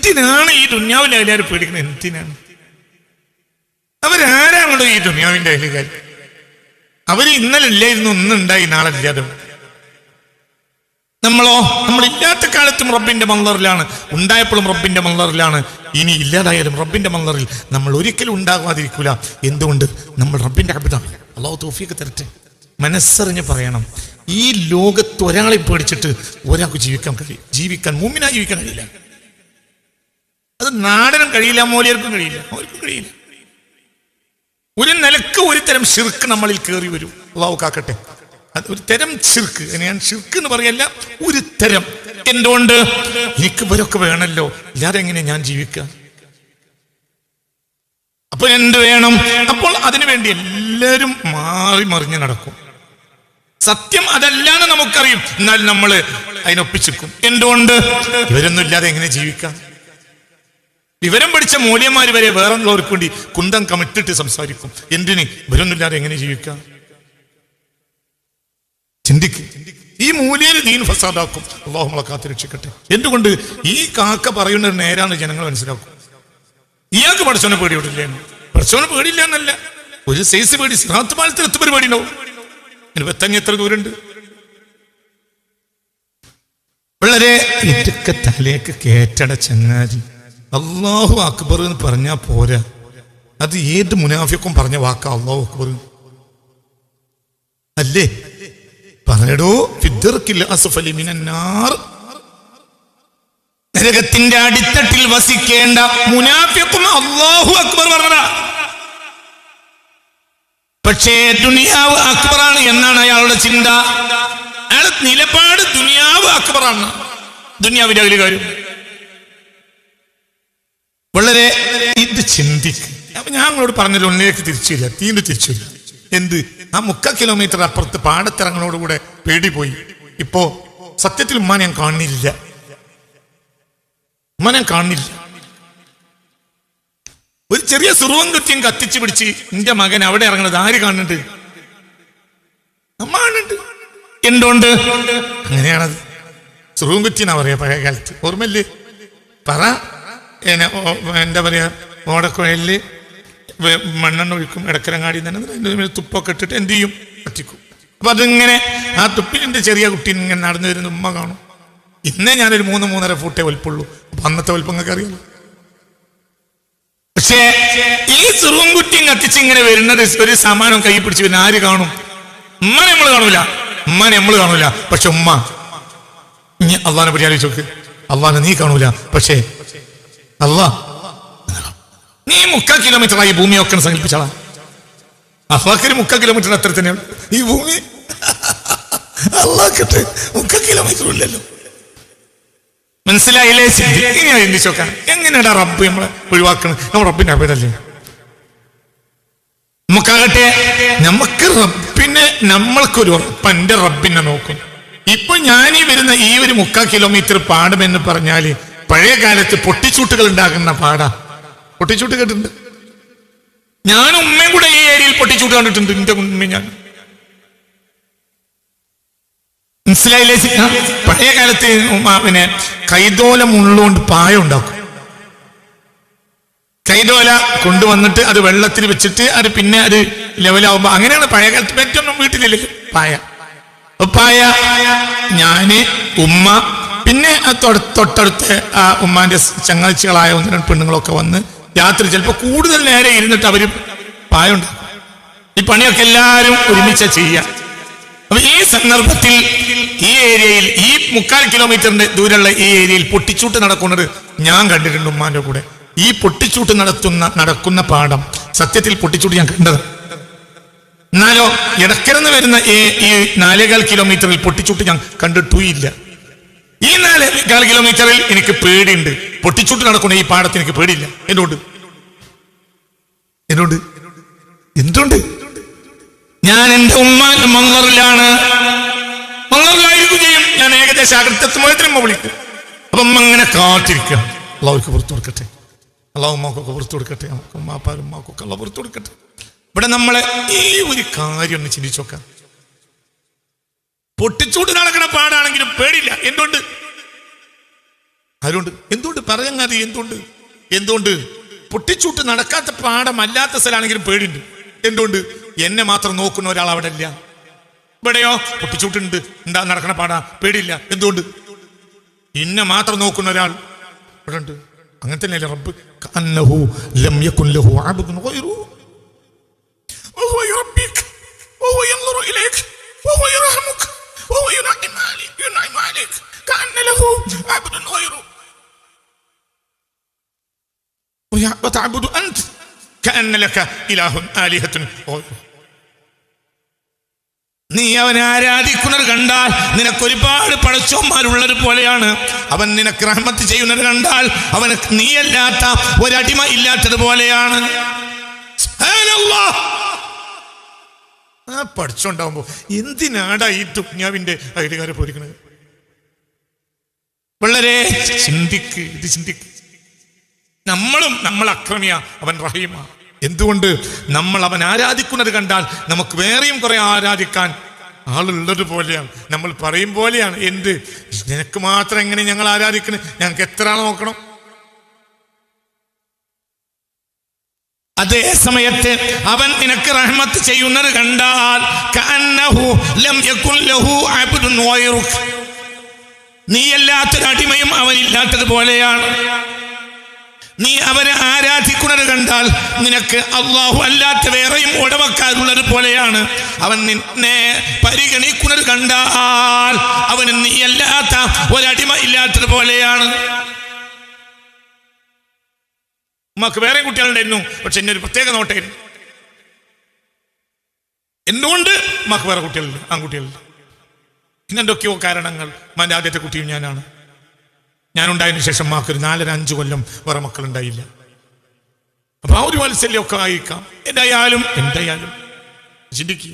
എന്തിനാണ് ഈ ദുനിയാവിലെ എല്ലാവരും പേടിക്കുന്നത്? എന്തിനാണ്? അവരാരാണോ ഈ ദുനിയാവിന്റെ അയലുകാർ? അവര് ഇന്നലെ ഇല്ലായിരുന്നു, ഒന്നുണ്ടായി, നാളെ ഇല്ലാതെ. നമ്മളോ? നമ്മളില്ലാത്ത കാലത്തും റബ്ബിന്റെ മൻളറിലാണ്, ഉണ്ടായപ്പോഴും റബ്ബിന്റെ മൻളറിലാണ്, ഇനി ഇല്ലാതായാലും റബ്ബിന്റെ മൻളറിൽ നമ്മൾ ഒരിക്കലും ഉണ്ടാകാതിരിക്കൂല. എന്തുകൊണ്ട്? നമ്മൾ റബ്ബിന്റെ അബ്ദാണ്. അല്ലാഹു തൗഫീഖ് തരട്ടെ. മനസ്സറിഞ്ഞ് പറയണം, ഈ ലോകത്ത് ഒരാളെ പേടിച്ചിട്ട് ഒരാൾക്ക് ജീവിക്കാൻ മുഅ്മിനായി ജീവിക്കാൻ കഴിയില്ല. അത് നാടനും കഴിയില്ല, മൗലിയർക്കും കഴിയില്ല, അവർക്കും കഴിയില്ല. ഒരു നിലക്ക് ഒരു തരം ശിർക്ക് നമ്മളിൽ കയറി വരും. അല്ലാഹു കാക്കട്ടെ. അത് ഒരു തരം ശിർക്ക്. ഞാൻ ശിർക്ക് എന്ന് പറയല്ല, ഒരു തരം. എന്തുകൊണ്ട്? എനിക്ക് ഇവരൊക്കെ വേണമല്ലോ, ഇല്ലാതെ എങ്ങനെ ഞാൻ ജീവിക്കാം? അപ്പൊ എന്ത് വേണം? അപ്പോൾ അതിനുവേണ്ടി എല്ലാവരും മാറി മറിഞ്ഞ് നടക്കും. സത്യം അതല്ലാന്ന് നമുക്കറിയും, എന്നാൽ നമ്മൾ അതിനൊപ്പിച്ചിരിക്കും. എന്തുകൊണ്ട്? ഇവരൊന്നും ഇല്ലാതെ എങ്ങനെ ജീവിക്കാം? വിവരം പഠിച്ച മൂല്യന്മാർ വരെ വേറെയുള്ളവർക്ക് വേണ്ടി കുന്തം കമിട്ടിട്ട് സംസാരിക്കും. എന്തിന്? ഇവരൊന്നും ഇല്ലാതെ എങ്ങനെ ജീവിക്കാം? ചിന്തിക്ക്. ഈ മൂല്യം ദീൻ ഫസാദാക്കും. അല്ലാഹു നമ്മളെ കാത്ത് രക്ഷിക്കട്ടെ. എന്തുകൊണ്ട്? ഈ കാക്ക പറയുന്നത് നേരാന്ന് ജനങ്ങൾ മനസ്സിലാക്കും. ഇയാൾക്ക് പടച്ചോനെ പേടിയോടില്ലേ? പടച്ചോനെ പേടിയില്ല എന്നല്ല, ഒരു സൈസ് പേടി. സിറാത്ത് പാലത്തിൽ എത്ര പരിപാടി ഉണ്ടാവും? വെത്തങ്ങി എത്ര ദൂരമുണ്ട്? വളരെ ഇതൊക്കെ തലേക്ക് കേറ്റട ചങ്ങാതി. അല്ലാഹു അക്ബർ എന്ന് പറഞ്ഞാ പോരാ, അത് ഏത് മുനാഫിക്കും പറഞ്ഞ വാക്കാ അല്ലാഹു അക്ബർ അല്ലേ? പറഞ്ഞടോ, നരകത്തിന്റെ അടിത്തട്ടിൽ വസിക്കേണ്ട മുനാഫിക്കും അല്ലാഹു അക്ബർ പറഞ്ഞതാ. പക്ഷേ ദുനിയാവ് അക്ബറാണ് എന്നാണ് അയാളുടെ ചിന്ത. അയാളുടെ നിലപാട് ദുനിയാവ് അക്ബറാണ്. ദുനിയാവിന്റെ ഒരു കാര്യം വളരെ ഇത് ചിന്തിക്കും. അപ്പൊ ഞാൻ നിങ്ങളോട് പറഞ്ഞല്ലോ, ഒന്നിലേക്ക് തിരിച്ചു വരിക, തീണ്ട് തിരിച്ചു വരിക. എന്ത്? ആ 3 കിലോമീറ്റർ അപ്പുറത്ത് പാടത്തിറങ്ങണോടുകൂടെ പേടി പോയി. ഇപ്പോ സത്യത്തിൽ ഉമ്മ ഞാൻ കാണുന്നില്ല. ഒരു ചെറിയ സുറുവൻ കൃത്യം കത്തിച്ചു പിടിച്ച് എന്റെ മകൻ അവിടെ ഇറങ്ങണത് ആര് കാണുന്നുണ്ട്? അമ്മ കാണുന്നുണ്ട്. എന്തുകൊണ്ട്? അങ്ങനെയാണത്. സുറുവൻ കുറ്റിന്നാ പറയാ പഴയ കാലത്ത്, ഓർമ്മല്ലേ? പറ. എന്താ പറയാ, ഓടക്കുഴലില് മണ്ണെണ്ണ ഒഴിക്കും, ഇടക്കരങ്ങാടി തന്നെ തുപ്പൊക്കെ ഇട്ടിട്ട് എന്ത് ചെയ്യും? കത്തിക്കും. അപ്പൊ അതിങ്ങനെ ആ തുപ്പിലിന്റെ ചെറിയ കുട്ടി ഇങ്ങനെ നടന്നു വരുന്ന ഉമ്മ കാണും. ഇന്നേ ഞാനൊരു 3-3.5 ഫൂട്ടേ വലിപ്പുള്ളൂ. അപ്പൊ അന്നത്തെ വലിപ്പങ്ങൾക്ക് അറിയാലോ. പക്ഷേ ഈ സുറുവൻ കുറ്റിയും കത്തിച്ച് ഇങ്ങനെ വരുന്നത് ഒരു സാമാനം കൈ പിടിച്ച് വരുന്ന ആര് കാണും? ഉമ്മനെ നമ്മൾ കാണൂല. പക്ഷെ ഉമ്മ, അള്ളാഹിനെ പറ്റി ആലോചിച്ച് നോക്ക്. അള്ളാഹിനെ നീ കാണൂല, പക്ഷേ നീ 3 കിലോമീറ്ററായി ഭൂമിയൊക്കെ സങ്കല്പിച്ചാളാ. അള്ളാഹ്ക്ക് 3 കിലോമീറ്റർ അത്ര തന്നെയാണ് ഈ ഭൂമി. അള്ളാഹ്ക്ക് 3 കിലോമീറ്റർ ഇല്ലല്ലോ. മനസ്സിലായില്ലേ? ഇങ്ങനെ ചിന്തിച്ചോക്കാം. എങ്ങനെയാടാ റബ്ബ് നമ്മളെ ഒഴിവാക്കണം? നമ്മൾ റബ്ബിന്റെ അഭേദല്ലേ? നമുക്കാകട്ടെ, നമുക്ക് റബ്ബിനെ, നമ്മൾക്കൊരു ഉറപ്പ്, എന്റെ റബ്ബിനെ നോക്കും. ഇപ്പൊ ഞാനീ വരുന്ന ഈ ഒരു 3 കിലോമീറ്റർ പാടം എന്ന് പറഞ്ഞാല് പഴയ കാലത്ത് പൊട്ടിച്ചൂട്ടുകൾ ഉണ്ടാകുന്ന പാടാ. പൊട്ടിച്ചൂട്ട് കേട്ടിട്ടുണ്ട്. ഞാനും ഉമ്മയും കൂടെ ഈ ഏരിയയിൽ പൊട്ടിച്ചൂട്ട് കണ്ടിട്ടുണ്ട്. എന്റെ ഉമ്മ ഞാൻ. മനസ്സിലായില്ലേ? പഴയ കാലത്ത് പിന്നെ കൈതോല മുള്ളുകൊണ്ട് പായ ഉണ്ടാക്കും. കൈതോല കൊണ്ടുവന്നിട്ട് അത് വെള്ളത്തിൽ വെച്ചിട്ട് അത് പിന്നെ അത് ലെവലാവുമ്പോ, അങ്ങനെയാണ് പഴയ കാലത്ത്. ഏറ്റവും വീട്ടിലില്ലേ പായ. ഞാന്, ഉമ്മ, പിന്നെ തൊട്ടടുത്ത ആ ഉമ്മാന്റെ ചങ്ങാഴ്ചകളായ 1-2 പെണ്ണുങ്ങളൊക്കെ വന്ന് രാത്രി ചിലപ്പോൾ കൂടുതൽ നേരം ഇരുന്നിട്ട് അവര് പായ ഉണ്ടാക്കും. ഈ പണിയൊക്കെ എല്ലാവരും ഒരുമിച്ച് ചെയ്യാം. അപ്പൊ ഈ സന്ദർഭത്തിൽ ഈ ഏരിയയിൽ, ഈ 3/4 കിലോമീറ്ററിന്റെ ദൂരമുള്ള ഈ ഏരിയയിൽ പൊട്ടിച്ചൂട്ട് നടക്കുന്നത് ഞാൻ കണ്ടിട്ടുണ്ട് ഉമ്മാന്റെ കൂടെ. ഈ പൊട്ടിച്ചൂട്ട് നടക്കുന്ന പാടം സത്യത്തിൽ പൊട്ടിച്ചൂട്ട് ഞാൻ കണ്ടത്. എന്നാലോ ഇടക്കിറന്ന് വരുന്ന ഈ 4.25 കിലോമീറ്ററിൽ പൊട്ടിച്ചൂട്ട് ഞാൻ കണ്ടിട്ടില്ല. ഈ 4.25 കിലോമീറ്ററിൽ എനിക്ക് പേടിയുണ്ട്. പൊട്ടിച്ചൂട്ട് നടക്കുന്ന ഈ പാടത്ത് എനിക്ക് പേടിയില്ല. എന്തുകൊണ്ട്? ഞാൻ എന്റെ ഉമ്മാന്റെ മംഗളറിലായിരിക്കും ചെയ്യും. ഞാൻ ഏകദേശം അകത്തെത്തുമ്പോഴത്തേനും വിളിക്കും. അപ്പൊ ഉമ്മ അങ്ങനെ കാത്തിരിക്കുക. അള്ളാഹുക്ക് പുറത്തു കൊടുക്കട്ടെ. അള്ളാഹു ഉമ്മാക്കൊക്കെ പുറത്തു കൊടുക്കട്ടെ. നമുക്ക് ഉമ്മാപ്പാരും ഉമ്മാക്കൊക്കെ അള്ളാഹു പുറത്തു കൊടുക്കട്ടെ. ഇവിടെ നമ്മളെ ഈ ഒരു കാര്യം ഒന്ന് ചിന്തിച്ചു നോക്കാം. പൊട്ടിച്ചൂട്ട് നടക്കണ പാടാണെങ്കിലും പേടിയില്ല. എന്തുകൊണ്ട്? അതുകൊണ്ട് എന്തുകൊണ്ട് പറയാങ്ങാതി? എന്തുകൊണ്ട് പൊട്ടിച്ചൂട്ട് നടക്കാത്ത പാടമല്ലാത്ത സ്ഥലമാണെങ്കിലും പേടിയുണ്ട്. എന്തുകൊണ്ട്? എന്നെ മാത്രം നോക്കുന്ന ഒരാൾ അവിടെ ഇല്ല. ഇവിടെയോ പൊട്ടിച്ചൂട്ടുണ്ട്, എന്താ നടക്കണ പാടാ, പേടിയില്ല. എന്തുകൊണ്ട്? എന്നെ മാത്രം നോക്കുന്ന ഒരാൾ ഇവിടെ ഉണ്ട്. അങ്ങനെ തന്നെയല്ലേ റബ്ബ്? കഅന്നഹു ലം യകുൻ ലഹു അബ്ദുൻ ഗൈറു വഹുവ യുറബ്ബിക വഹുവ യൻദുറു ഇലൈക വഹുവ യർഹമുക വഹുവ യുനഇമു അലൈക കഅന്ന ലഹു അബ്ദുൻ ഗൈറു വതഅബുദു അൻത കഅന്ന ലക ഇലാഹുൻ ആലിഹത്തുൻ ഗൈറു. നീ അവനെ ആരാധിക്കുന്നത് കണ്ടാൽ നിനക്കൊരുപാട് പടച്ചോന്മാരുള്ളത് പോലെയാണ്. അവൻ നിനക്ക് റഹ്മത്ത് ചെയ്യുന്നത് കണ്ടാൽ അവന് നീയല്ലാത്ത ഒരടിമ ഇല്ലാത്തത് പോലെയാണ്. ആ പഠിച്ചോണ്ടാവുമ്പോ എന്തിനാടാ ഈ ദുന്യാവിന്റെ ഐഡിയക്കാരെ പോയിരിക്കുന്നത്? വളരെ ചിന്തിക്ക്. നമ്മൾ അക്രമിയ, അവൻ റഹീമ. എന്തുകൊണ്ട്? നമ്മൾ അവൻ ആരാധിക്കുന്നത് കണ്ടാൽ നമുക്ക് വേറെയും കുറെ ആരാധിക്കാൻ ആളുള്ളത് പോലെയാണ്. നമ്മൾ പറയും പോലെയാണ്. എന്ത് നിനക്ക് മാത്രം എങ്ങനെ ഞങ്ങൾ ആരാധിക്കണം? ഞങ്ങൾക്ക് എത്ര ആൾ നോക്കണം? അതേ സമയത്ത് അവൻ നിനക്ക് റഹ്മത്ത് ചെയ്യുന്നത് കണ്ടാൽ കഅന്നഹു ലം യകുൻ ലഹു അബ്ദുൻ ഗൈറുക, നീയല്ലാത്തൊരു അടിമയും അവനില്ലാത്തത് പോലെയാണ്. നീ അവനെ ആരാധിക്കുന്നത് കണ്ടാൽ നിനക്ക് അല്ലാഹു അല്ലാത്ത വേറെയും ഉടമക്കാരുള്ളത് പോലെയാണ്. അവൻ നിന്നെ പരിഗണിക്കുന്നത് കണ്ടാൽ അവന് നീയല്ലാത്ത ഒരടിമ ഇല്ലാത്തത് പോലെയാണ്. ഉമ്മക്ക് വേറെ കുട്ടികളുണ്ടായിരുന്നു, പക്ഷെ എന്നെ ഒരു പ്രത്യേക നോട്ടായിരുന്നു. എന്തുകൊണ്ട് ഉമ്മക്ക് വേറെ കുട്ടികളില്ല, ആൺകുട്ടികളില്ല? ഇന്നെന്തൊക്കെയോ കാരണങ്ങൾ. ഉമ്മാൻ്റെ ആദ്യത്തെ കുട്ടിയും ഞാനുണ്ടായതിനു ശേഷം മാക്കൊരു 4-5 കൊല്ലം വേറെ മക്കളുണ്ടായില്ല. അപ്പൊ ആ ഒരു വാത്സല്യമൊക്കെ ആയിരിക്കാം. എന്തായാലും ചിന്തിക്കുക,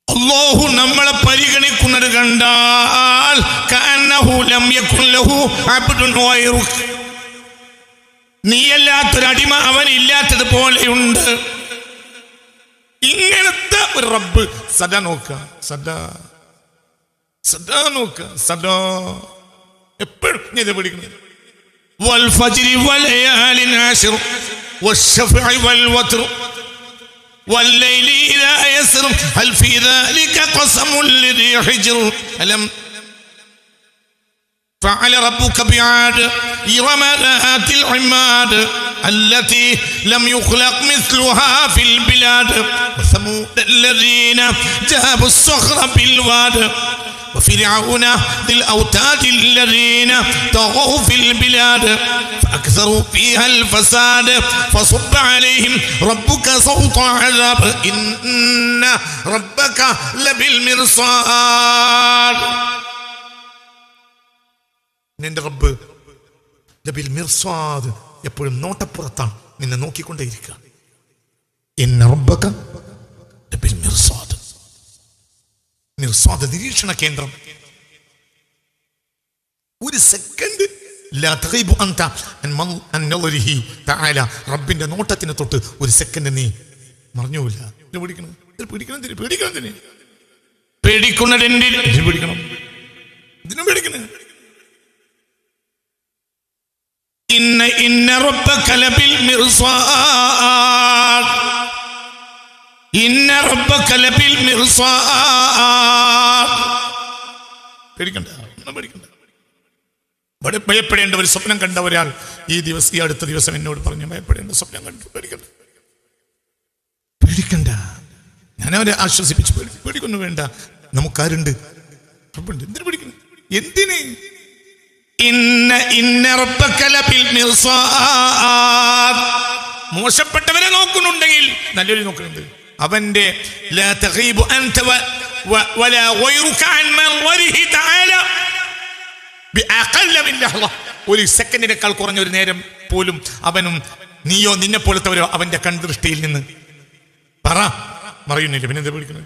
അല്ലാഹു നമ്മളെ പരിഗണിക്കുന്നത് കണ്ടാൽ കഅന്നഹു ലം യകുൻ ലഹു അബ്ദുൻ ഗൈറുക, നീയല്ലാത്തൊരടിമ അവനില്ലാത്തത് പോലെയുണ്ട്. ഇങ്ങനത്തെ ഒരു റബ്ബ് സദാ നോക്കുക, സദാ എപ്പോഴും ഞാൻ ഇത് പഠിക്കുന്നത്. والفجر وليال عشر والشفع والوتر والليل إذا يسر هل في ذلك قسم لذي حجر ألم فعل ربك بعاد إرم ذات العماد التي لم يخلق مثلها في البلاد وثمود الذين جابوا الصخر بالواد وفرعون ذي الأوتاد الذين طغوا في البلاد فأكثروا فيها الفساد فصب عليهم ربك صوت عذاب إن ربك لبالمرصاد. നിന്റെ റബ്ബ് ലബിൽ മിർസാദ്, എപ്പോഴും നോട്ടപ്പുറത്താണ്, നിന്നെ നോക്കിക്കൊണ്ടേയിരിക്കുക. ഇന്ന റബ്ബക ലബിൽ മിർസാദ്, നിരീക്ഷണ കേന്ദ്രം. ഒരു സെക്കൻഡ് റബ്ബിന്റെ നോട്ടത്തിന് തൊട്ട് ഒരു സെക്കൻഡ് നീ മറിഞ്ഞൂല. പേടിക്കണം. ഇന്ന റബ്ബക ലബിൽ മിർസാദ്, ഇന്ന റബ്ബക ലബിൽ മിർസാദ്. പേടിക്കണ്ട. ഭയപ്പെടേണ്ട ഒരു സ്വപ്നം കണ്ട ഒരാൾ ഈ അടുത്ത ദിവസം എന്നോട് പറഞ്ഞു, ഭയപ്പെടേണ്ട സ്വപ്നം കണ്ടു, പേടിക്കണ്ട. ഞാൻ അവരെ ആശ്വസിപ്പിച്ചു, പേടിക്കൊന്നും വേണ്ട, നമുക്കാരുണ്ട്, എന്തിനു പേടിക്കണം? എന്തിന്? ഇന്ന റബ്ബക ലബിൽ മിർസാദ്. മോശപ്പെട്ടവരെ നോക്കുന്നുണ്ടെങ്കിൽ നല്ലൊരു നോക്കുന്നുണ്ട്. അവന്റെ ലാ തഗീബു അൻത വലാ ഗൈറുക അൻ മൻവരിഹി തആല ബിഅഖല്ല മിൻ ലഹ്ള. ഒരു സെക്കൻഡിനേക്കാൾ കുറഞ്ഞ ഒരു നേരം പോലും അവനും നീയോ നിന്നെ പോലത്തവരോ അവന്റെ കൺദൃഷ്ടിയിൽ നിന്ന് മറയുന്നില്ല. പിന്നെന്താ പേടിക്കുന്നത്?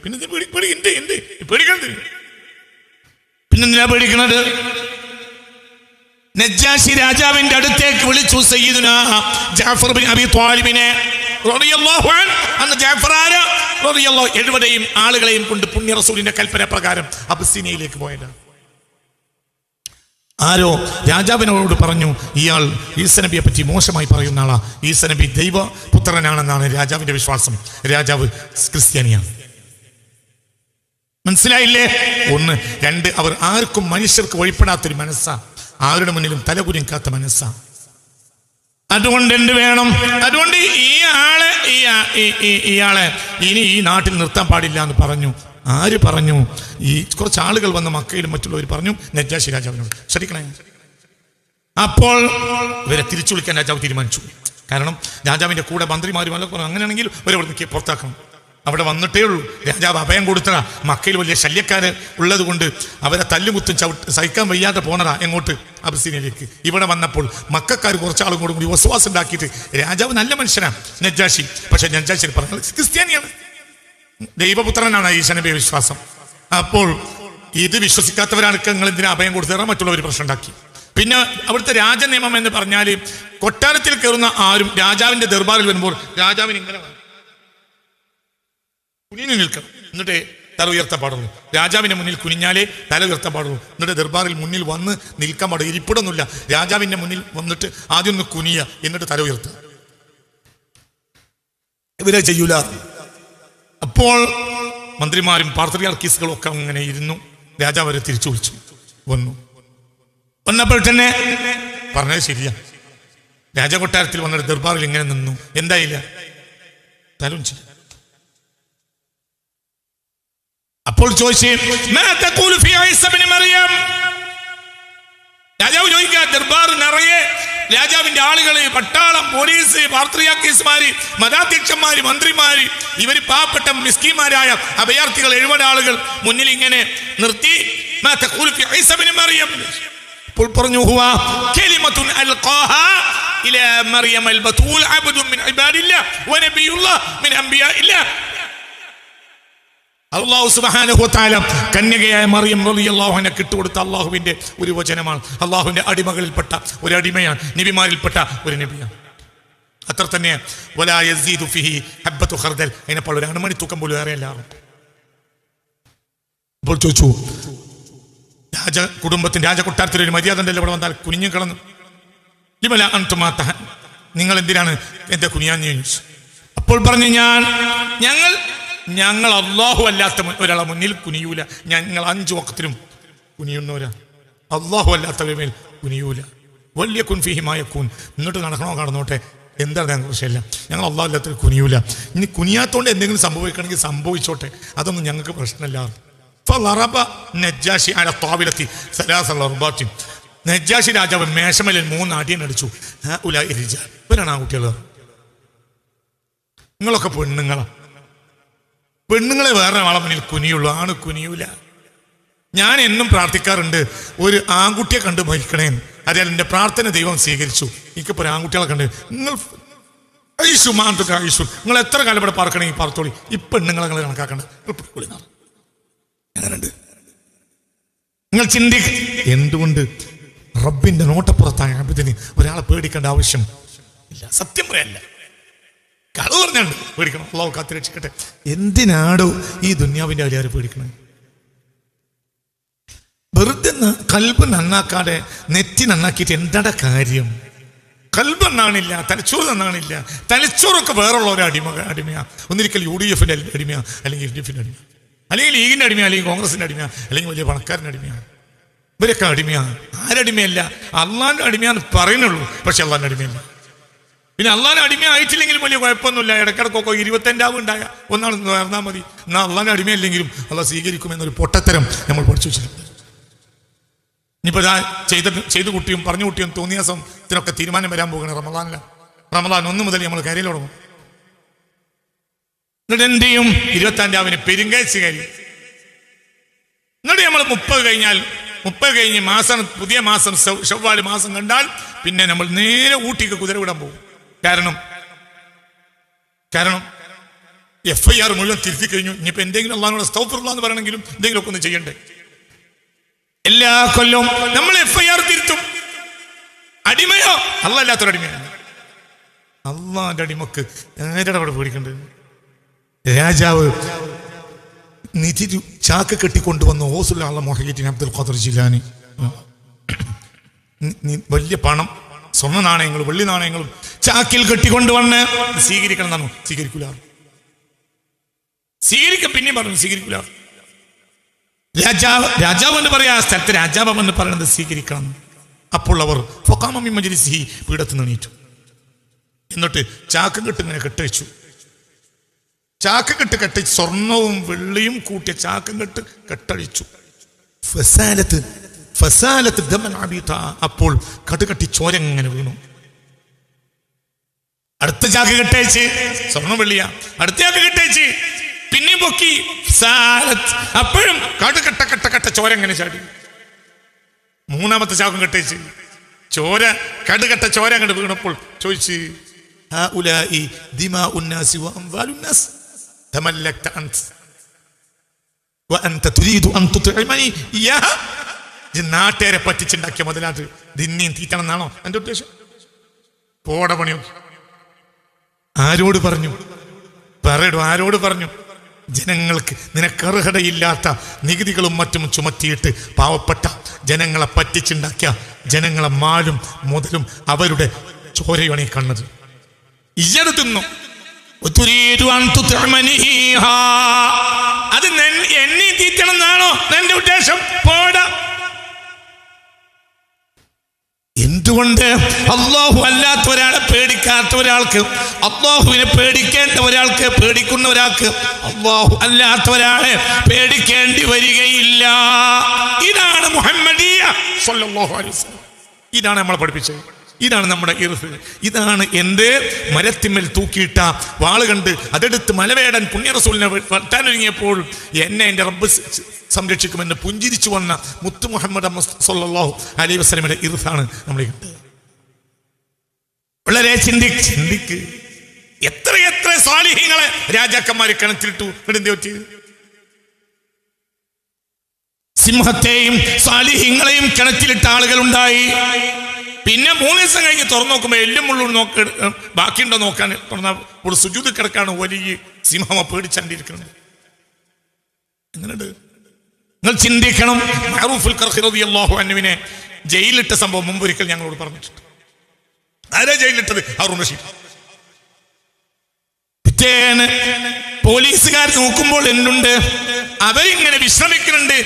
പിന്നെന്തിനാ പേടിക്കുന്നത്? നജ്ജാശി രാജാവിന്റെ അടുത്തേക്ക് വിളിച്ചു സയ്യിദുനാ ജഅഫർ ബിൻ അബി ത്വാലിബിനെ റളിയല്ലാഹു അൻഹു. അന്ന് ജഅഫർ റളിയല്ലാഹു 70 ആളുകളെയും കൊണ്ട് പുണ്യ റസൂലിന്റെ കൽപ്പന പ്രകാരം അബിസീനിയയിലേക്ക് പോയതാണ്. ആരോ രാജാവിനോട് പറഞ്ഞു, ഇയാൾ ഈസ നബിയെ പറ്റി മോശമായി പറയുന്ന ആളാ, ഈസ നബി ദൈവപുത്രനാണെന്നാണ് രാജാവിന്റെ വിശ്വാസം. രാജാവ് ക്രിസ്ത്യാനിയാണ്. മനസ്സിലായില്ലേ? 1. 2, അവർ ആർക്കും മനുഷ്യർക്ക് വഴിപ്പെടാത്തൊരു മനസ്സാ, ആരുടെ മുന്നിലും തലകുനിക്കാത്ത മനസ്സാ. അതുകൊണ്ട് എന്ത് വേണം? അതുകൊണ്ട് ഇയാളെ ഇനി ഈ നാട്ടിൽ നിർത്താൻ പാടില്ല എന്ന് പറഞ്ഞു. ആര് പറഞ്ഞു? ഈ കുറച്ച് ആളുകൾ വന്ന മക്കയിലും മറ്റുള്ളവർ പറഞ്ഞു നജ്ജാശി രാജാവിനോട്. ശ്രദ്ധിക്കണേ. അപ്പോൾ ഇവരെ തിരിച്ചു വിളിക്കാൻ രാജാവ് തീരുമാനിച്ചു. കാരണം രാജാവിന്റെ കൂടെ മന്ത്രിമാരും അങ്ങനെയാണെങ്കിൽ ഇവരെ പുറത്താക്കണം. അവിടെ വന്നിട്ടേ ഉള്ളൂ. രാജാവ് അഭയം കൊടുത്തതാ. മക്കയിൽ വലിയ ശല്യക്കാര് ഉള്ളത് കൊണ്ട് അവരെ തല്ലുമുത്തും സഹിക്കാൻ വയ്യാതെ പോണതാ എങ്ങോട്ട്? അബിസീനിയയിലേക്ക്. ഇവിടെ വന്നപ്പോൾ മക്കാർ കുറച്ചാളും കൂടി വസ്വാസം ഉണ്ടാക്കിയിട്ട്, രാജാവ് നല്ല മനുഷ്യനാണ് നജ്ജാശി, പക്ഷെ നജ്ജാശി പറഞ്ഞ ക്രിസ്ത്യാനിയാണ്, ദൈവപുത്രനാണ് ഈസ നബിയെ വിശ്വാസം. അപ്പോൾ ഇത് വിശ്വസിക്കാത്തവരാണ് നിങ്ങൾ എന്തിനാ അഭയം കൊടുത്തതാ? മറ്റുള്ളവർ പ്രശ്നം ഉണ്ടാക്കി. പിന്നെ അവിടുത്തെ രാജനിയമം എന്ന് പറഞ്ഞാൽ കൊട്ടാരത്തിൽ കയറുന്ന ആരും രാജാവിന്റെ ദർബാറിൽ വരുമ്പോൾ രാജാവിന് ഇങ്ങനെ കുനിഞ്ഞു നിൽക്കണം, എന്നിട്ട് തല ഉയർത്താൻ പാടുള്ളൂ. രാജാവിന്റെ മുന്നിൽ കുനിഞ്ഞാലേ തല ഉയർത്താൻ പാടുള്ളൂ. എന്നിട്ട് ദർബാറിൽ മുന്നിൽ വന്ന് നിൽക്കാൻ പാടുള്ളൂ. ഇരിപ്പിടൊന്നുമില്ല. രാജാവിന്റെ മുന്നിൽ വന്നിട്ട് ആദ്യം ഒന്ന് കുനിയ, എന്നിട്ട് തല ഉയർത്തുക. ഇവരെ ചെയ്യൂല. അപ്പോൾ മന്ത്രിമാരും പാർത്രിയാർക്കീസുകളും ഒക്കെ അങ്ങനെ ഇരുന്നു. രാജാവ് അവരെ തിരിച്ചു വിളിച്ചു. വന്നപ്പോൾ തന്നെ പറഞ്ഞത് ശരിയാ. രാജകൊട്ടാരത്തിൽ വന്നിട്ട് ദർബാറിൽ ഇങ്ങനെ നിന്നു. എന്തായില്ല? തലുഞ്ചി. അപ്പോൾ ചോദിച്ചു, രാജാവ് ചോദിക്കുക, ദർബാർ നിറയെ രാജാവിന്റെ ആളുകള്, പട്ടാളം, പോലീസ്, പാർത്രിയാർക്കീസുമാര്, മതാധ്യക്ഷന്മാര്, മന്ത്രിമാര്, ഇവര് പാവപ്പെട്ട മിസ്കീന്മാരായ അഭയാർത്ഥികൾ 70 ആളുകൾ മുന്നിൽ ഇങ്ങനെ നിർത്തി. അപ്പോൾ പറഞ്ഞു, അല്ലാഹു സുബ്ഹാനഹു വ തആല കന്യകയായ മറിയം റളിയല്ലാഹു അൻഹ കിട്ടുകൊടുത്ത അല്ലാഹുവിന്റെ ഒരു വചനമാണ്. അല്ലാഹുവിന്റെ അടിമകളിൽപ്പെട്ട ഒരു അടിമയാണ്, നബിമാരിൽപ്പെട്ട ഒരു നബിയാണ്. അത്ര തന്നെ വലാ യസീദു ഫിഹി ഹബ്ബത്തു ഖർദൽ, അതിനപ്പോൾ ഒരു അണുമണി തൂക്കം പോലും ഏറെയല്ല. അപ്പോൾ ചോദിച്ചു, കുടുംബത്തിന്റെ രാജകൊട്ടാരത്തിൽ ഒരു മര്യാദ ഉണ്ടല്ലോ, ഇവിടെ വന്നാൽ കുനിഞ്ഞു കിടന്നു. ലിമല അൻതുമാ തഹൻ, നിങ്ങൾ എന്തിനാണ് എന്റെ കുനിയാന്ന് ചോദിച്ചു. അപ്പോൾ പറഞ്ഞു, ഞങ്ങൾ അള്ളാഹു അല്ലാത്ത ഒരാളെ മുന്നിൽ കുനിയൂല. ഞങ്ങൾ 5 വഖത്തിലും കുനിയുന്നവരാ. അള്ളാഹു അല്ലാത്തവരെ മേൽ കുനിയൂല. വലിയ കുൻഫിഹിമായ കൂൻ, എന്നിട്ട് നടക്കണോ കടന്നോട്ടെ, എന്താണ് ഞങ്ങൾ വിഷയമല്ല. ഞങ്ങൾ അള്ളാഹു അല്ലാത്തവർ കുനിയൂല. ഇനി കുനിയാത്തോണ്ട് എന്തെങ്കിലും സംഭവിക്കണമെങ്കിൽ സംഭവിച്ചോട്ടെ, അതൊന്നും ഞങ്ങൾക്ക് പ്രശ്നമില്ല. നജ്ജാശി രാജാവ് മേശമേലിൽ 3 അടിയനടിച്ചു. ഇവരാണ് ആ കുട്ടികൾ. നിങ്ങളൊക്കെ പെണ്ണുങ്ങളെ വേറെ ആളെ മുന്നിൽ കുനിയുള്ളൂ, ആണ് കുനിയൂല. ഞാൻ എന്നും പ്രാർത്ഥിക്കാറുണ്ട്, ഒരു ആൺകുട്ടിയെ കണ്ട് മരിക്കണേ. അതിനാൽ എൻ്റെ പ്രാർത്ഥന ദൈവം സ്വീകരിച്ചു. എനിക്കിപ്പോൾ ഒരു ആൺകുട്ടികളെ കണ്ട് നിങ്ങൾ എത്ര കാലം ഇവിടെ പാർക്കണമെങ്കിൽ പാർത്തോളി. ഈ പെണ്ണുങ്ങളെ നിങ്ങൾ കണക്കാക്കണ്ട. അങ്ങനെയുണ്ട്. നിങ്ങൾ ചിന്തിക്ക, എന്തുകൊണ്ട് റബ്ബിന്റെ നോട്ടപ്പുറത്തായ അബിദിന് ഒരാളെ പേടിക്കേണ്ട ആവശ്യം ഇല്ല. സത്യം പറയല്ല, കളവ് പറഞ്ഞുണ്ട് പേടിക്കണം. അള്ളാഹു കാത്തിരക്ഷിക്കട്ടെ. എന്തിനാടോ ഈ ദുന്യാവിന്റെ വലിയാരെ പേടിക്കണം? വെറുതെ കൽബ് നന്നാക്കാതെ നെറ്റി നന്നാക്കിയിട്ട് എന്താ കാര്യം? കൽബ് നന്നാണില്ല, തലച്ചോറ് നന്നാണില്ല. തലച്ചോറൊക്കെ വേറുള്ള ഒരു അടിമയാ. ഒന്നിരിക്കൽ UDF അടിമയാ, അല്ലെങ്കിൽ LDF അടിമ, അല്ലെങ്കിൽ ലീഗിന്റെ അടിമ, അല്ലെങ്കിൽ കോൺഗ്രസിന്റെ അടിമ, അല്ലെങ്കിൽ വലിയ പണക്കാരൻ്റെ അടിമയാണ്. ഇവരൊക്കെ അടിമയാണ്. ആരടിമയല്ല? അള്ളാന്റെ അടിമയാന്ന് പറയുന്നുള്ളൂ, പക്ഷെ അള്ളാന്റെ അടിമയല്ല. പിന്നെ അള്ളാന്റെ അടിമ ആയിട്ടില്ലെങ്കിലും വലിയ കുഴപ്പമൊന്നുമില്ല. ഇടക്കിടക്കൊക്കെ 25 ഉണ്ടായ ഒന്നാണ് നേർന്നാൽ മതി. എന്നാൽ അള്ളാന്റെ അടിമയല്ലെങ്കിലും അള്ളാഹ് സ്വീകരിക്കുമെന്നൊരു പൊട്ടത്തരം നമ്മൾ പഠിച്ചു വെച്ചിട്ടുണ്ട്. ഇനിയിപ്പോൾ ചെയ്തു കുട്ടിയും പറഞ്ഞു കുട്ടിയും തോന്നിയ സമയത്തിനൊക്കെ തീരുമാനം വരാൻ പോകണം. റമദാൻ 1 മുതൽ നമ്മൾ കരയിൽ തുടങ്ങും. എന്നിട്ട് എന്ത് ചെയ്യും? 25 പെരുങ്കാഴ്ച കഴിയും. എന്നിട്ട് നമ്മൾ 30 കഴിഞ്ഞ് മാസം, പുതിയ മാസം ശവ്വാൽ മാസം കണ്ടാൽ പിന്നെ നമ്മൾ നേരെ ഊട്ടിക്ക് കുതിര വിടാൻ പോകും. കാരണം FIR മുഴുവൻ തിരുത്തി കഴിഞ്ഞു. ഇനിയിപ്പോൾ എന്തെങ്കിലും അള്ളാഹുവിനോട് അസ്തഗ്ഫിറുല്ലാഹ് എന്ന് പറയണമെങ്കിലും എന്തെങ്കിലുമൊക്കെ ഒന്ന് ചെയ്യണ്ടേ? എല്ലാ കൊല്ലവും നമ്മൾ FIR തിരുത്തും. അടിമയോ? അള്ളാഹ് അല്ലാത്തൊരു അടിമയാണ്. അള്ളാഹിന്റെ അടിമക്ക് നേരെ അവിടെ പേടിക്കേണ്ടത്. രാജാവ് നിധി ചാക്ക് കെട്ടിക്കൊണ്ടുവന്ന ഓസുൽ ആലം മുഹയ്യദ്ദീൻ അബ്ദുൽ ഖാദിർ ജിലാനി വലിയ പണം, സ്വർണ്ണ നാണയങ്ങളും വെള്ളി നാണയങ്ങളും ചാക്കിൽ കെട്ടിക്കൊണ്ടുവന്ന് സ്വീകരിക്കണം എന്നാണോ? സ്വീകരിക്കൂല. സ്വീകരിക്ക പിന്നെയും പറഞ്ഞു സ്വീകരിക്കൂല. രാജാവ് എന്ന് പറയാ സ്ഥലത്ത് രാജാവ് എന്ന് പറയുന്നത് സ്വീകരിക്കണം. അപ്പോൾ അവർ ഫഖാമ മിൻ മജ്ലിസിഹി പീഠത്തിൽ എണീറ്റു. എന്നിട്ട് ചാക്ക് കെട്ട് ഇങ്ങനെ കെട്ടഴിച്ചു. ചാക്ക് കെട്ട് കെട്ടിച്ച് സ്വർണവും വെള്ളിയും കൂട്ടിയ ചാക്കും കെട്ട് കെട്ടഴിച്ചു. അപ്പോൾ കടുകട്ടി ചോരങ്ങനെ വീണു. അടുത്ത ചാക്ക് കെട്ടയച്ച് സ്വർണം വെള്ളിയാ. അടുത്ത ചാക്ക് കെട്ടയച്ച് പിന്നെയും പൊക്കി. അപ്പോഴും കടുകട്ട കട്ട കട്ട ചോര എങ്ങനെ ചാടി. മൂന്നാമത്തെ ചാക്കും കെട്ടയച്ച് ചോര കടുകട്ട ചോര അങ്ങോട്ട് വീണപ്പോൾ ചോദിച്ച് നാട്ടുകാരെ പറ്റിച്ചുണ്ടാക്കിയ മുതലാത് ദിന്നിയും തീറ്റണം എന്നാണോ എന്റെ ഉദ്ദേശം? പോട പണിയോ. ആരോട് പറഞ്ഞു? പറയടോ, ആരോട് പറഞ്ഞു? ജനങ്ങൾക്ക് നിനക്കർഹതയില്ലാത്ത നികുതികളും മറ്റും ചുമത്തിയിട്ട് പാവപ്പെട്ട ജനങ്ങളെ പറ്റിച്ചുണ്ടാക്കിയ ജനങ്ങളെ മാലും മുതലും അവരുടെ ചോരയാണ് ഈ കണ്ണത്. ഇയ്യത് തിന്നു. അത് എണ്ണി തീറ്റണം എന്നാണോ എന്റെ ഉദ്ദേശം? പോട. എന്തുകൊണ്ട് അല്ലാഹു അല്ലാത്ത ഒരാളെ പേടിക്കാത്ത ഒരാൾക്ക്, അല്ലാഹുവിനെ പേടിക്കേണ്ട ഒരാൾക്ക്, പേടിക്കുന്ന ഒരാൾക്ക് അല്ലാഹു അല്ലാത്ത ഒരാളെ പേടിക്കേണ്ടി വരികയില്ല. ഇതാണ് മുഹമ്മദിയ സ്വല്ലല്ലാഹു അലൈഹി വസല്ലം. ഇതാണ് നമ്മളെ പഠിപ്പിച്ചത്. ഇതാണ് നമ്മുടെ ഇർഫ്. ഇതാണ് എൻ്റെ മരത്തിന്മേൽ തൂക്കിയിട്ട വാള് കണ്ട് അതെടുത്ത് മലവേടൻ പുണ്യ റസൂലിനെ വെട്ടാനൊരുങ്ങിയപ്പോൾ എന്നെ എൻ്റെ റബ്ബ് സംരക്ഷിക്കുമെന്ന് പുഞ്ചിരിച്ചു വന്ന മുത്ത് മുഹമ്മദ് സ്വല്ലല്ലാഹു അലൈഹി വസല്ലമയുടെ ഇർഫാണ് നമ്മൾ കണ്ടത്. വളരെ ചിന്തിക്ക്. എത്ര സ്വാലിഹീങ്ങളെ രാജാക്കന്മാരെ കിണറ്റിലിട്ടു. പറ്റി സിംഹത്തെയും സ്വാലിഹീങ്ങളെയും കിണറ്റിലിട്ട ആളുകൾ ഉണ്ടായി. പിന്നെ 3 ദിവസം കഴിഞ്ഞ് തുറന്നു നോക്കുമ്പോൾ എല്ലും മുള്ളും ബാക്കിയുണ്ടോ നോക്കാൻ തുറന്നപ്പോൾ സുജൂദ് കിടക്കാണ്. വലിയ സിംഹമ പേടിച്ചണ്ടിരിക്കുന്നത്. എങ്ങനെയുണ്ട്? നിങ്ങൾ ചിന്തിക്കണം. മഅറൂഫുൽ ഖർഖി റളിയല്ലാഹു അൻഹുവിനെ ജയിലിട്ട സംഭവം മുമ്പൊരിക്കൽ ഞങ്ങളോട് പറഞ്ഞിട്ടുണ്ട്. ആരാ ജയിലിട്ടത്? ഹാറൂൻ റഷീദ്. പിറ്റേന്ന് പോലീസുകാർ നോക്കുമ്പോൾ എന്തുണ്ട്? അവരിങ്ങനെ വിശ്രമിക്കുന്നുണ്ട്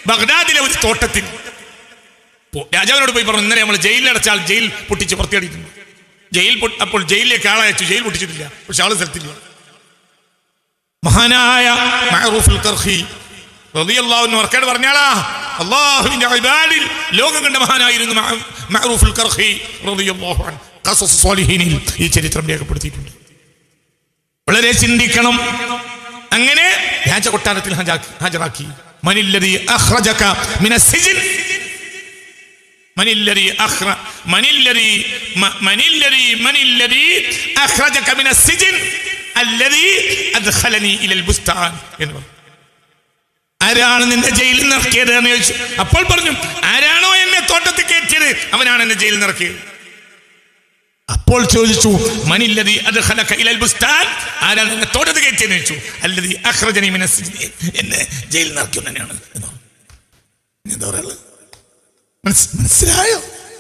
ബഗ്ദാദിലെ ഒരു തോട്ടത്തിൽ. രാജാവിനോട് പോയി പറഞ്ഞു, ഇന്നലെ നമ്മൾ ജയിലിലടച്ചാൽ ജയിൽ പൊട്ടിച്ച് പുറത്തിയടിക്കുന്നു. അപ്പോൾ ജയിലിലേക്ക് ആളയച്ചു. ജയിൽ പൊട്ടിച്ചിട്ടില്ല, പക്ഷെ ആള് സ്ഥലത്തില്ല. മഹാനായ മഅറൂഫുൽ ഖർഖി റളിയല്ലാഹു അൻഹു വർക്കാട് പറഞ്ഞാളാ, അല്ലാഹുവിന്റെ ഇബാദിൽ ലോകം കണ്ട മഹാനായിരുന്നു മഅറൂഫുൽ ഖർഖി റളിയല്ലാഹു അൻഹു. ഖസസ് സ്വാലിഹീനിൽ ഈ ചരിത്രം രേഖപ്പെടുത്തിയിട്ടുണ്ട്. വളരെ ചിന്തിക്കണം. അങ്ങനെ രാജകൊട്ടാരത്തിൽ ഹാജരാക്കി. മനില്ലദീ അഖ്റജക മിനസ് സിജ്ൻ من الذي أخرجك من السجن الذي أدخلني إلى البستان. ആരാണ് നിന്നെ ജയിലിൽ നിറക്കിയത് എന്ന് ചോദിച്ചു. അപ്പോൾ പറഞ്ഞു, ആരാണോ എന്നെ തോട്ടത്തിൽ കയറ്റിയത് അവനാണ് എന്നെ ജയിലിൽ നിറക്കിയത്. അപ്പോൾ ചോദിച്ചു, മനില്ലദീ അദ്ഖലക ഇലൽ ബുസ്താൻ, ആരാണ് എന്നെ തോട്ടത്തിൽ കയറ്റിയെന്ന് ചോദിച്ചു. അല്ലദീ അഖ്റജനി മിനസ് സിജ്ൻ, എന്നെ ജയിലിൽ നിറക്കിയത് തന്നെയാണ്. എന്താ പറയുക? മനസ്സിലായോ?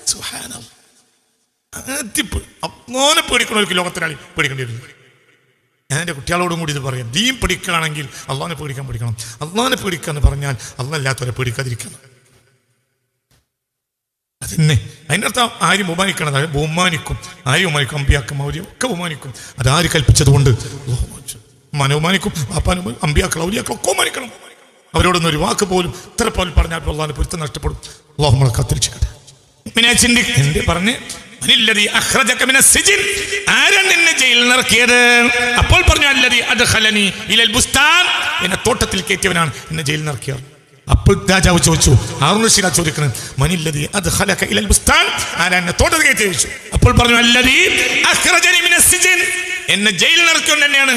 സുബ്ഹാനല്ലാഹ്. അങ്ങനെ പേടിക്കണവർക്ക് ലോകത്തിനാളി പേടിക്കേണ്ടി വരും. ഞാൻ എൻ്റെ കുട്ടികളോടും കൂടി ഇത് പറയാം. ദീൻ പഠിക്കുകയാണെങ്കിൽ അള്ളാഹിനെ പേടിക്കാൻ പഠിക്കണം. അള്ളാഹിനെ പേടിക്കുക എന്ന് പറഞ്ഞാൽ അള്ളാഹ് അല്ലാത്തവരെ പേടിക്കാതിരിക്കണം. അതന്നെ അതിൻ്റെ അർത്ഥം. ആരും ബഹുമാനിക്കണം, ബഹുമാനിക്കും. ആരും ബഹുമാനിക്കും? അമ്പിയാക്കന്മാരെയും ഒക്കെ ബഹുമാനിക്കും. അതാര് കൽപ്പിച്ചത് കൊണ്ട് ഉമ്മാനെ ബഹുമാനിക്കും, പാപ്പാനെ, അമ്പിയാക്കൾ, ഔലിയാക്കൾ ഒക്കെ ബഹുമാനിക്കണം. അവരോടൊന്നും ഒരു വാക്ക് പോലും ഇത്ര പോലും പറഞ്ഞാൽ അള്ളാഹിനെ പൊരുത്തം നഷ്ടപ്പെടും. അള്ളാഹു നമ്മളെ കാത്തിരക്ഷിക്കട്ടെ. എന്റെ പറഞ്ഞ്, ആരാണ് എന്നെ ജയിലിൽ നിറക്കിയത്? അപ്പോൾ പറഞ്ഞു, അല്ലദീ അദ്ഖലനി ഇലൽ ബുസ്താൻ, എന്നെ തോട്ടത്തിൽ കയറ്റിയവനാണ് എന്നെ ജയിലിൽ നിറക്കിയത്. അപ്പോൾ രാജാവ് ചോദിച്ചു, ഹാറൂൻ റഷീദ് ചോദിക്കുന്നത്, മനില്ലദീ അദ്ഖലക ഇലൽ ബുസ്താൻ, ആരാണ് എന്നെ തോട്ടത്തിൽ കയറ്റി ചോദിച്ചു. അപ്പോൾ പറഞ്ഞു, അല്ലദീ അഖ്റജനി മിനസ് സിജ്ൻ, എന്നെ ജയിലിൽ നിറക്കിയത് തന്നെയാണ്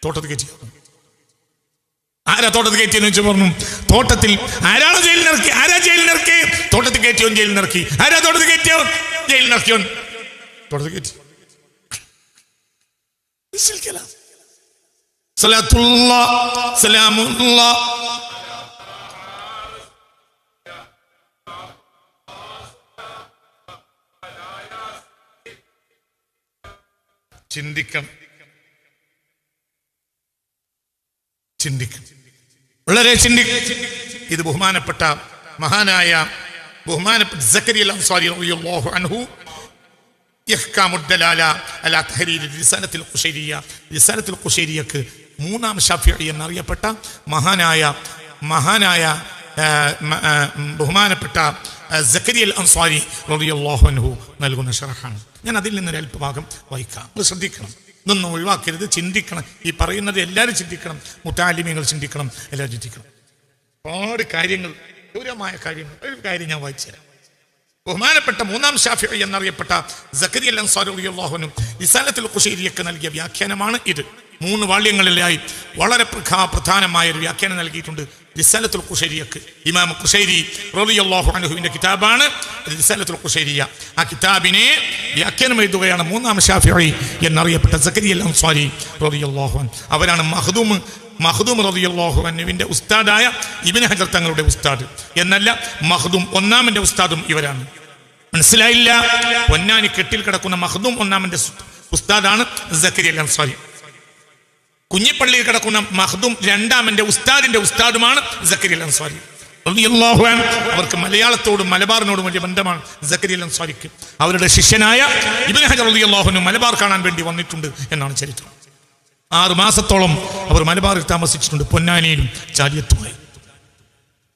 തോട്ടത്തിൽ കയറ്റിയത്. ആരാ തോട്ടത്തിൽ കയറ്റിയെന്ന് വെച്ച് പറഞ്ഞു, തോട്ടത്തിൽ ആരാണോ ജയിലിൽ നിറക്കി? ആരാ ജയിലിൽ നിറക്കി? തോട്ടത്തിൽ കയറ്റിയോൻ ജയിലിൽ നിറക്കി. ആരാ തോട്ടത്തിൽ കയറ്റിയോ? ജയിലിൽ നിറക്കിയോൻ തോട്ടത്തിൽ കയറ്റി. ചിന്തിക്കണം, വളരെ ചിന്തിക്കണം. ഇത് ബഹുമാനപ്പെട്ട സക്കരിയ അൻസാരി റളിയല്ലാഹു അൻഹു ഇഹ്കാമുദ്ദലാല അലാ തഹരീർ റിസാലത്തുൽ ഖുശൈരിയ്യക്ക് മൂന്നാം ശാഫിഈ എന്നറിയപ്പെട്ട മഹാനായ ബഹുമാനപ്പെട്ട സക്കരിയ അൻസാരി റളിയല്ലാഹു അൻഹു നൽകുന്ന ഷറഹാണ്. ഞാൻ അതിൽ നിന്നൊരു അല്പഭാഗം വായിക്കാം. ശ്രദ്ധിക്കണം, ഇതൊന്നും ഒഴിവാക്കരുത്. ചിന്തിക്കണം. ഈ പറയുന്നത് എല്ലാവരും ചിന്തിക്കണം. മുതഅല്ലിമീങ്ങൾ ചിന്തിക്കണം, എല്ലാവരും ചിന്തിക്കണം. ഒരുപാട് കാര്യങ്ങൾ, ഗൗരവമായ കാര്യങ്ങൾ. ഒരു കാര്യം ഞാൻ വായിച്ചു തരാം. ബഹുമാനപ്പെട്ട മൂന്നാം ശാഫിഈ എന്നറിയപ്പെട്ട സക്കരിയ അൻസാരി റളിയല്ലാഹു അൻഹു റിസാലത്തുൽ ഖുശൈരിയ്യക്ക് നൽകിയ വ്യാഖ്യാനമാണ് ഇത്. 3 വാള്യങ്ങളിലായി വളരെ പ്രധാനമായ ഒരു വ്യാഖ്യാനം നൽകിയിട്ടുണ്ട് റിസാലത്തുൽ ഖുശൈരിയ്യക്ക്. ഇമാം ഖുശൈരി റളിയല്ലാഹു അൻഹുവിന്റെ കിതാബാണ് റിസാലത്തുൽ ഖുശൈരിയ്യ. ആ കിതാബിനെ വ്യാഖ്യാനം എഴുതുകയാണ് മൂന്നാം ശാഫിഈ എന്നറിയപ്പെട്ട സക്കരിയ അൻസാരി റളിയല്ലാഹു അൻഹു. അവരാണ് മഖ്ദൂം റളിയല്ലാഹു അൻഹുവിന്റെ ഉസ്താദായ ഇബ്നു ഹജർ തങ്ങളുടെ ഉസ്താദ് എന്നല്ല, മഖ്ദൂം ഒന്നാമന്റെ ഉസ്താദും ഇവരാണ്. മനസ്സിലായില്ല? പൊന്നാനി കെട്ടിൽ കിടക്കുന്ന മഖ്ദൂം ഒന്നാമന്റെ ഉസ്താദാണ് സക്കരിയ അൻസാരി. കുഞ്ഞിപ്പള്ളിയിൽ കിടക്കുന്ന മഖ്ദൂം രണ്ടാമന്റെ ഉസ്താദിന്റെ ഉസ്താദുമാണ് സക്കരിയ അൻസാരി റളിയല്ലാഹു അൻഹു. അവർക്ക് മലയാളത്തോടും മലബാറിനോടും വലിയ ബന്ധമാണ് സക്കരിയ അൻസാരിക്ക്. അവരുടെ ശിഷ്യനായ ഇബ്നു ഹജർ റളിയല്ലാഹു അൻഹു മലബാർ കാണാൻ വേണ്ടി വന്നിട്ടുണ്ട് എന്നാണ് ചരിത്രം. 6 മാസത്തോളം അവർ മലബാറിൽ താമസിച്ചിട്ടുണ്ട്, പൊന്നാനിയിലും ചാലിയത്തുമായി.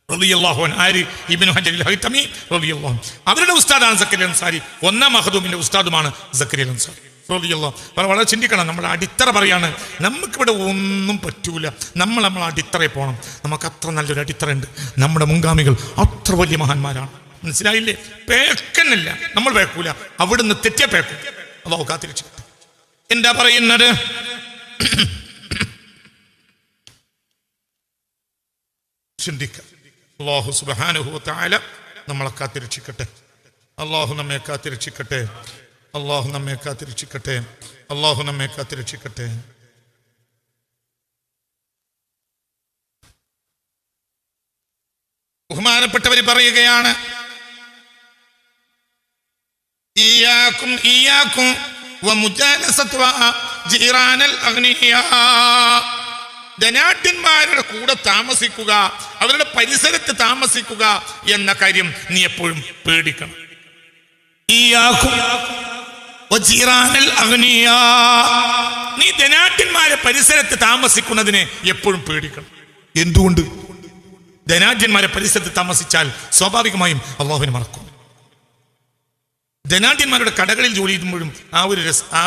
റളിയല്ലാഹു അൻഹു ആര്? ഇബ്നു ഹജർ അൽ ഹൈതമി റളിയല്ലാഹു അൻഹു. അവരുടെ ഉസ്താദാണ് സക്കരിയ അൻസാരി. ഒന്നാം മഖ്ദൂമിന്റെ ഉസ്താദുമാണ് സക്കരിയ അൻസാരി റളിയല്ലാഹു അൻഹു. വളരെ ചിന്തിക്കണം. നമ്മുടെ അടിത്തറ പറയാണ്, നമുക്കിവിടെ ഒന്നും പറ്റൂല. നമ്മൾ അടിത്തറയിൽ പോകണം. നമുക്ക് അത്ര നല്ലൊരു അടിത്തറ ഉണ്ട്. നമ്മുടെ മുൻഗാമികൾ അത്ര വലിയ മഹാന്മാരാണ്. മനസ്സിലായില്ലേ? പേക്കന്നില്ല, നമ്മൾ പേക്കൂല. അവിടുന്ന് തെറ്റിയ പേക്കും. അല്ലാഹു കാത്തിരിച്ചു. എന്താ പറയുന്നത്? ചിന്തിക്കുക. അല്ലാഹു സുബ്ഹാനഹു വ തആല നമ്മളെ കാത്തിരക്ഷിക്കട്ടെ. അല്ലാഹു നമ്മെ കാത്തിരക്ഷിക്കട്ടെ. അല്ലാഹു നമ്മെ കാത്തിരക്ഷിക്കട്ടെ. അല്ലാഹു നമ്മെ കാത്തിരക്ഷിക്കട്ടെ. ബഹുമാനപ്പെട്ടവർ പറയുകയാണ്, ഇയ്യാക്കും വമുജാലസതു ജീറാനൽ അഗ്നിയാ. ധനാഢ്യന്മാരുടെ കൂടെ താമസിക്കുക, അവരുടെ പരിസരത്ത് താമസിക്കുക എന്ന കാര്യം നീ എപ്പോഴും പേടിക്കണം. നീ ധനാഢ്യന്മാരെ പരിസരത്ത് താമസിക്കുന്നതിനെ എപ്പോഴും പേടിക്കണം. എന്തുകൊണ്ട്? ധനാഢ്യന്മാരെ പരിസരത്ത് താമസിച്ചാൽ സ്വാഭാവികമായും അള്ളാഹുവിനെ മറക്കും. ധനാഢ്യന്മാരുടെ കടകളിൽ ജോലി ചെയ്യുമ്പോഴും ആ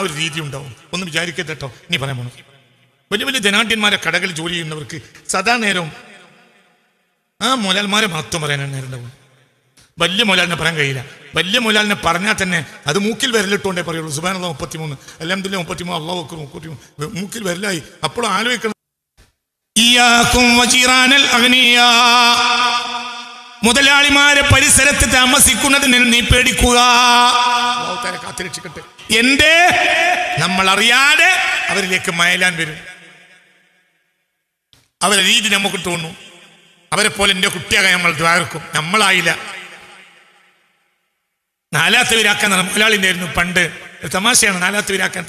ഒരു രീതി ഉണ്ടാവും. ഒന്നും വിചാരിക്കരുത് കേട്ടോ. നീ പറയാൻ പോണം, വലിയ വലിയ ധനാഢ്യന്മാരെ കടകളിൽ ജോലി ചെയ്യുന്നവർക്ക് സദാ നേരവും ആ മുതലാളിമാരെ മാത്രം പറയാനാണ് നേരം ഉണ്ടാവും. വലിയ മുതലാളിനെ പറയാൻ കഴിയില്ല. വലിയ മുതലാളിനെ പറഞ്ഞാൽ തന്നെ അത് മൂക്കിൽ വിരലിട്ടുകൊണ്ടേ പറയുള്ളൂ. സുബ്ഹാനല്ലാഹ് 33, അൽഹംദുലില്ലാഹ് 33, അല്ലാഹു അക്ബർ 33, മൂക്കിൽ വിരലായി. അപ്പോൾ ആലോചിക്കണം. മുതലാളിമാരെ പരിസരത്ത് താമസിക്കുന്നതിന് നീ പേടിക്കുക. കാത്തിരക്ഷിക്കട്ടെ. എന്തേ? നമ്മൾ അറിയാതെ അവരിലേക്ക് മയലാൻ വരും. അവരെ രീതി നമുക്ക് തോന്നും. അവരെ പോലെ എൻ്റെ കുട്ടിയാകാൻ നമ്മൾ ദ്വാരക്കും. നമ്മളായില്ല. 4ാമത്തെ വീരാക്കാൻ മുതലാളിൻ്റെ ആയിരുന്നു പണ്ട്. ഒരു തമാശയാണ് 4ാമത്തെ വീരാക്കാൻ.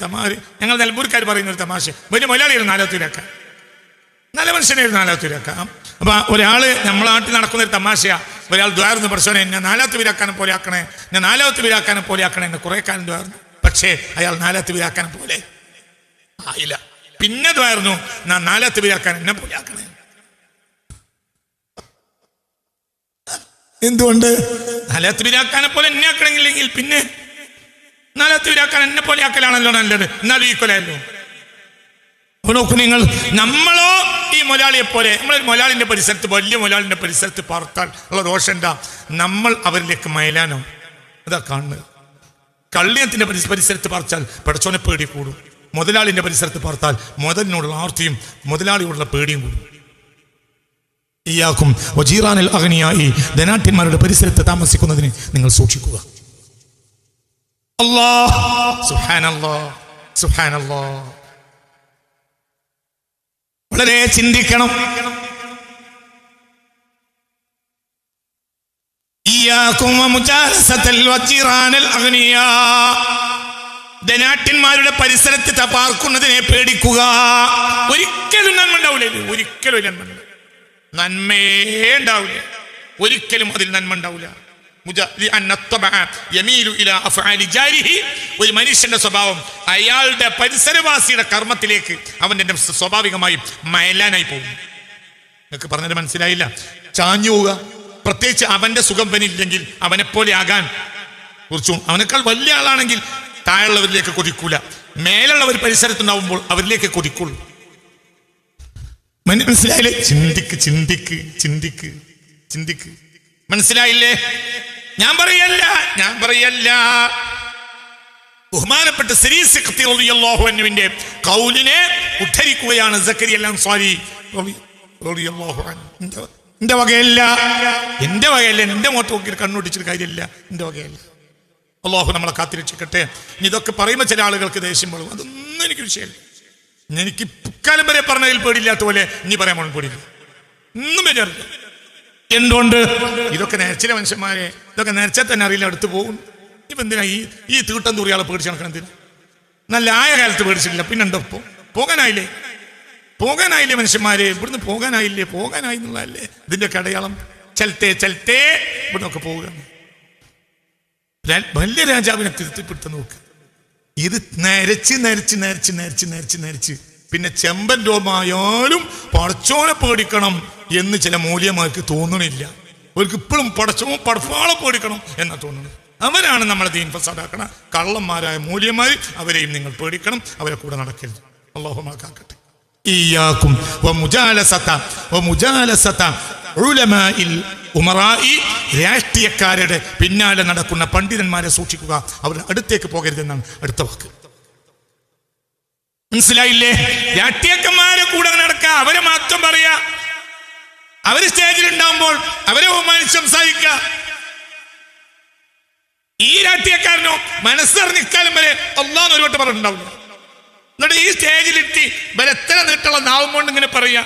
ഞങ്ങൾ നിലമ്പൂർക്കാർ പറയുന്ന ഒരു തമാശ. വലിയ മുതലാളിയായിരുന്നു 4ാമത്തെ വീരാക്കാൻ. നല്ല മനുഷ്യനായിരുന്നു 4ാമത്തെ വീരാക്കാൻ. അപ്പൊ ഒരാള് നമ്മളെ നാട്ടിൽ നടക്കുന്ന ഒരു തമാശയാ. ഒരാൾ ദ്വാരുന്നു, പഠിച്ചോനെ ഞാൻ 4ാമത്തെ വീരാക്കാനെ പോലെ ആക്കണേ, ഞാൻ 4ാമത്തെ വീരാക്കാനെ പോലെ ആക്കണേ എന്ന് കുറെ കാലം ദ്വാരുന്നു. പക്ഷേ അയാൾ 4ാമത്തെ വീരാക്കാനെ പോലെ ആയില്ല. പിന്നെ ദ്വാരുന്നു, ഞാൻ 4ാമത്തെ വീരാക്കാൻ എന്നെ പോലെ ആക്കണേ. എന്തുകൊണ്ട്? 4ാമത്തെ വീരാക്കാനെ പോലെ എന്നെ ആക്കണമെങ്കിൽ പിന്നെ 4ാമത്തെ വീരാക്കാൻ എന്നെ പോലെ ആക്കലാണല്ലോ നല്ലത്. എന്നാലും ഈക്വലല്ലോ. നോക്കൂ നിങ്ങൾ, നമ്മളോ ഈ മുതലാളിയെ പോലെ നമ്മളൊരു മുതലാളിന്റെ പരിസരത്ത്, വലിയ മുതലാളിന്റെ പരിസരത്ത് പാർത്താൽ ഉള്ള ദോഷം എന്താ? നമ്മൾ അവരിലേക്ക് മയലാനോ? അതാ കാണുന്നത്. കള്ളിയത്തിന്റെ പരിസരത്ത് പാർച്ചാൽ പടച്ചോനെ പേടി കൂടും. മുതലാളിന്റെ പരിസരത്ത് പാർത്താൽ മുതലിനോടുള്ള ആർത്തിയും മുതലാളിയോടുള്ള പേടിയും കൂടും. ഇയ്യാക്കും വജീറാനൽ അഗ്നിയായി, ധനാഢ്യന്മാരുടെ പരിസരത്ത് താമസിക്കുന്നതിന് നിങ്ങൾ സൂക്ഷിക്കുക. അല്ലാഹ് സുബ്ഹാനല്ലാഹ് സുബ്ഹാനല്ലാഹ്. വളരെ ചിന്തിക്കണം. ധനാട്യന്മാരുടെ പരിസരത്ത് പാർക്കുന്നതിനെ പേടിക്കുക. ഒരിക്കലും നന്മ ഉണ്ടാവില്ല. ഒരിക്കലും നന്മയേ ഉണ്ടാവില്ല. ഒരിക്കലും അതിൽ നന്മ ഉണ്ടാവില്ല. ഒരു മനുഷ്യന്റെ സ്വഭാവം അയാളുടെ പരിസരവാസിയുടെ കർമ്മത്തിലേക്ക് അവന്റെ സ്വാഭാവികമായും മയലാനായി പോകും. നിങ്ങൾക്ക് പറഞ്ഞത് മനസ്സിലായില്ല? ചാഞ്ഞു പോവുക. പ്രത്യേകിച്ച് അവന്റെ സുഖം പനില്ലെങ്കിൽ അവനെപ്പോലെ ആകാൻ കുറിച്ചും അവനേക്കാൾ വലിയ ആളാണെങ്കിൽ താഴെയുള്ളവരിലേക്ക് കൊതിക്കൂല. മേലുള്ളവർ പരിസരത്തുണ്ടാവുമ്പോൾ അവരിലേക്ക് കൊതിക്കുള്ളൂ. മനസ്സിലായില്ലേ? ചിന്തിക്ക് ചിന്തിക്ക് ചിന്തിക്ക് ചിന്തിക്ക്. മനസ്സിലായില്ലേ? ഞാൻ പറയല്ല. ബഹുമാനപ്പെട്ട റളിയല്ലാഹുവിന്റെ ഖൗലിനെ ഉദ്ധരിക്കുകയാണ് സക്കരിയ അൻസാരി റളിയല്ലാഹു അൻഹു. എന്റെ വകയല്ല. എന്റെ മോട്ട് നോക്കി കണ്ണൊട്ടിച്ചൊരു കാര്യമില്ല. എന്റെ വകയല്ല. അള്ളാഹു നമ്മളെ കാത്തിരക്ഷിക്കട്ടെ. ഇതൊക്കെ പറയുമ്പോൾ ചില ആളുകൾക്ക് ദേഷ്യം പെടും. അതൊന്നും എനിക്ക് വിഷയമല്ല. എനിക്ക് ഇക്കാലം വരെ പറഞ്ഞതിൽ പേടില്ലാത്ത പോലെ ഇനി പറയാൻ പോകണം പേടില്ല. ഒന്നും വരാറില്ല. എന്തുകൊണ്ട്? ഇതൊക്കെ നേർച്ചില മനുഷ്യന്മാരെ, ഇതൊക്കെ നേർച്ചാൽ തന്നെ അറിയില്ല, അടുത്ത് പോകും. ഇപ്പം എന്തിനാ ഈ തീട്ടം തൂറിയാളെ പേടിച്ച് നടക്കണം? എന്തിനാ? നല്ല ആയ കാലത്ത് പേടിച്ചിട്ടില്ല, പിന്നെണ്ടോ? പോകാനായില്ലേ മനുഷ്യന്മാരെ? ഇവിടുന്ന് പോകാനായി എന്നുള്ളതല്ലേ ഇതിൻ്റെയൊക്കെ അടയാളം. ചലത്തേ ഇവിടുന്നൊക്കെ പോവുകയാണ്. വലിയ രാജാവിനെ തിരുത്തിപ്പിട്ട് നോക്ക്. ഇത് നരച്ച് പിന്നെ ചെമ്പൻ രോമായാലും പടച്ചോനെ പേടിക്കണം എന്ന് ചില മൂല്യമാർക്ക് തോന്നണില്ല. അവർക്ക് ഇപ്പോഴും പടപ്പാളെ പേടിക്കണം എന്നാ തോന്നുന്നത്. അവരാണ് നമ്മളെ ദീൻ ഫസാദാക്കണ കള്ളന്മാരായ മൂല്യന്മാർ. അവരെയും നിങ്ങൾ പേടിക്കണം. അവരെ കൂടെ നടക്കരുത്. അല്ലാഹു കാക്കട്ടെ. ഇയ്യാകും വമുജാലസത ഉലമാഇൽ ഉമറാഇ. രാഷ്ട്രീയക്കാരുടെ പിന്നാലെ നടക്കുന്ന പണ്ഡിതന്മാരെ സൂക്ഷിക്കുക. അവരുടെ അടുത്തേക്ക് പോകരുതെന്നാണ് അടുത്ത വാക്ക്. മനസ്സിലായില്ലേ? രാഷ്ട്രീയക്കാരെ കൂടെ നടക്കുക, അവരെ മാത്രം പറയാ, അവര് സ്റ്റേജിൽ ഉണ്ടാവുമ്പോൾ അവരെ ബഹുമാനിച്ച് സംസാരിക്കുക. ഈ രാഷ്ട്രീയക്കാരനോ മനസ്സറിഞ്ഞിക്കാലം വരെ അല്ലാഹു ഒരു വട്ടം പറഞ്ഞിട്ടുണ്ടാവില്ല. എന്നിട്ട് ഈ സ്റ്റേജിലിരുത്തി എത്ര നീട്ടുള്ള നാവും കൊണ്ട് ഇങ്ങനെ പറയാ.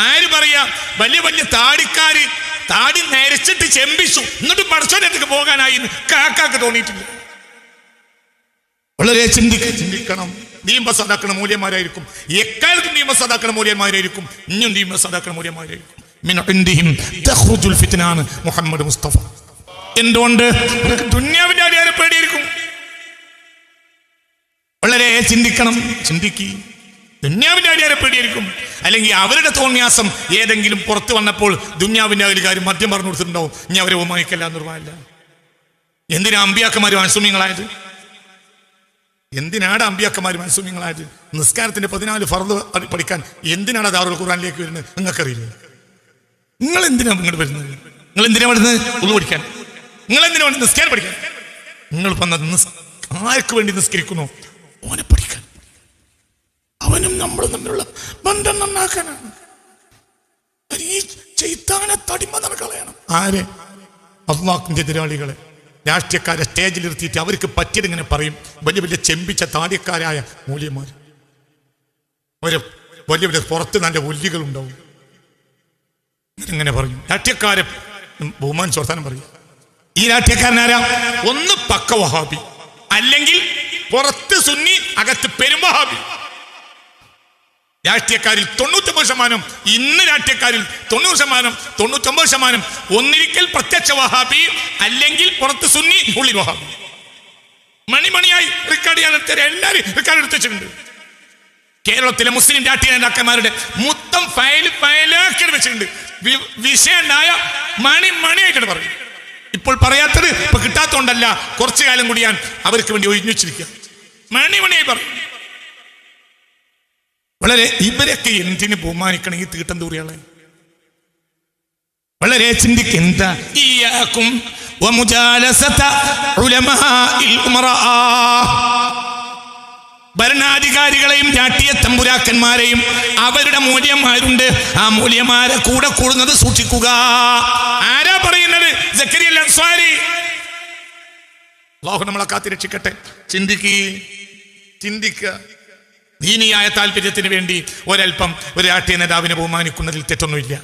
ആര് പറയാ? വലിയ വലിയ താടിക്കാര് താടി നരച്ചിട്ട് ചെമ്പിച്ചു, എന്നിട്ട് പടച്ചോന്റെ അടുത്തേക്ക് പോകാനായി കാക്കാക്ക് തോന്നിയിട്ടില്ല. വളരെ ചിന്തിക്കണം. ദീപസാദാക്കണ മൂല്യന്മാരായിരിക്കും. എക്കാലത്തും ദീപസാദാക്കണ മൂല്യന്മാരായിരിക്കും. ഇനിയും ദീപസാദാക്കണ മൂല്യന്മാരായിരിക്കും. ഫിത്നാണ് മുഹമ്മദ് മുസ്തഫ. എന്തുകൊണ്ട്? ദുന്യാവിന്റെ അധികാരം പേടിയിരിക്കും. വളരെ ചിന്തിക്കണം. ദുന്യാവിന്റെ അധികാരം പേടിയിരിക്കും. അല്ലെങ്കിൽ അവരുടെ തോന്നിയാസം ഏതെങ്കിലും പുറത്തു വന്നപ്പോൾ ദുന്യാവിന്റെ അധികാരം മദ്യം പറഞ്ഞു കൊടുത്തിട്ടുണ്ടാവും. ഇനി അവരെ ബഹുമാനിക്കല്ല എന്നറിയില്ല. എന്തിനാ അമ്പിയാക്കന്മാരും അൻസുമിങ്ങളായത്? എന്തിനാണ് അമ്പിയാക്കന്മാരും അൻസുമിങ്ങളായത്? നിസ്കാരത്തിന്റെ 14 ഫർദ് പഠിക്കാൻ എന്തിനാണ് ദാറുൽ ഖുർആനിലേക്ക് വരുന്നത്? നിങ്ങൾക്കറിയില്ലേ? നിങ്ങൾ എന്തിനാ ഇങ്ങോട്ട് വരുന്നത്? നിങ്ങൾ എന്തിനാ വരുന്നത്? ഉള്ളു പഠിക്കാൻ. നിങ്ങൾ എന്തിനാ വേണ്ടി നിസ്കാരം പഠിക്കാൻ? നിങ്ങൾ ആർക്ക് വേണ്ടി നിസ്കരിക്കുന്നു? ഓനെ പഠിക്കാൻ. അവനും നമ്മളും തമ്മിലുള്ള ബന്ധം നന്നാക്കാനാണ്. ഈ ചൈത്താനെ തടിമ കളയണം. ആരെ? അള്ളാഹുവിന്റെ എതിരാളികളെ, രാഷ്ട്രീയക്കാരെ സ്റ്റേജിലിരുത്തിയിട്ട് അവർക്ക് പറ്റിയതിങ്ങനെ പറയും. വലിയ വലിയ ചെമ്പിച്ച താടിയക്കാരായ മൂല്യന്മാർ, അവര് വലിയ വലിയ പുറത്ത് നല്ല ഒല്ലികളുണ്ടാവും. ഇങ്ങനെ പറയും. രാഷ്ട്രീയക്കാരെ ബഹുമാനിച്ച് വർത്താനം പറയും. ഈ രാഷ്ട്രീയക്കാരനാരാ? ഒന്ന് പക്ക വഹാബി, അല്ലെങ്കിൽ പുറത്ത് സുന്നി, അകത്ത് പെരുംവഹാബി. രാഷ്ട്രീയക്കാരിൽ 99%, ഇന്ന് രാഷ്ട്രീയക്കാരിൽ 90%, 99% ഒന്നിരിക്കൽ പ്രത്യക്ഷ വഹാബി, അല്ലെങ്കിൽ പുറത്ത് സുന്നി, ഉള്ളിൽ വഹാബി. മണിയായി റെക്കോർഡ് ചെയ്യാൻ എല്ലാവരും റെക്കോർഡ് എടുത്ത് വെച്ചിട്ടുണ്ട്. കേരളത്തിലെ മുസ്ലിം രാഷ്ട്രീയ നേതാക്കന്മാരുടെ മൊത്തം ഫയലാക്കി വെച്ചിട്ടുണ്ട്. വിഷയം ഉണ്ടായ മണിയായിട്ടാണ് പറയും. ഇപ്പോൾ പറയാത്തത് ഇപ്പൊ കിട്ടാത്തോണ്ടല്ല, കുറച്ചു കാലം കൂടി ഞാൻ അവർക്ക് വേണ്ടി ഒഴിഞ്ഞു വെച്ചിരിക്കുക. മണിയായി പറയും. വളരെ ഇവരൊക്കെ എന്തിന് ബഹുമാനിക്കണം ഈ തീട്ടം തൂറിയാളെ? വളരെ ചിന്തിക്കുന്ന. ഭരണാധികാരികളെയും രാഷ്ട്രീയ തമ്പുരാക്കന്മാരെയും അവരുടെ മൂല്യന്മാരുണ്ട്. ആ മൂല്യന്മാരെ കൂടെ കൂടുന്നത് സൂക്ഷിക്കുക. ആരാ പറയുന്നത്? സക്കരിയ അൻസാരി. അല്ലാഹു നമ്മളെ കാത്തിരക്ഷിക്കട്ടെ. ചിന്തിക്കുക. ദീനിയായ താല്പര്യത്തിന് വേണ്ടി ഒരൽപ്പം ഒരു രാഷ്ട്രീയ നേതാവിനെ ബഹുമാനിക്കുന്നതിൽ തെറ്റൊന്നുമില്ല.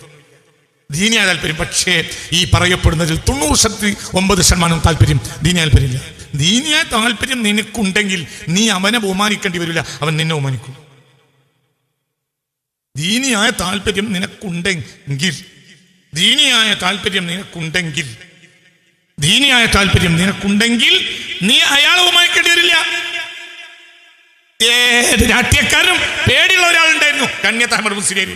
ദീനിയായ താല്പര്യം. പക്ഷേ ഈ പറയപ്പെടുന്നതിൽ 99% താല്പര്യം ദീനിയായ താല്പര്യമില്ല. ദീനിയായ താല്പര്യം നിനക്കുണ്ടെങ്കിൽ നീ അവനെ ബഹുമാനിക്കേണ്ടി വരില്ല, അവൻ നിന്നെ ബഹുമാനിക്കും. ദീനിയായ താല്പര്യം നിനക്കുണ്ടെങ്കിൽ ദീനിയായ താല്പര്യം നിനക്കുണ്ടെങ്കിൽ നീ അയാളെ ബഹുമാനിക്കേണ്ടി വരില്ല. ഏത് രാഷ്ട്രീയക്കാരനും പേടിയുള്ള ഒരാളുണ്ടായിരുന്നു, കണ്യത്ത് അഹമ്മദ് മുസ്ലിയാർ.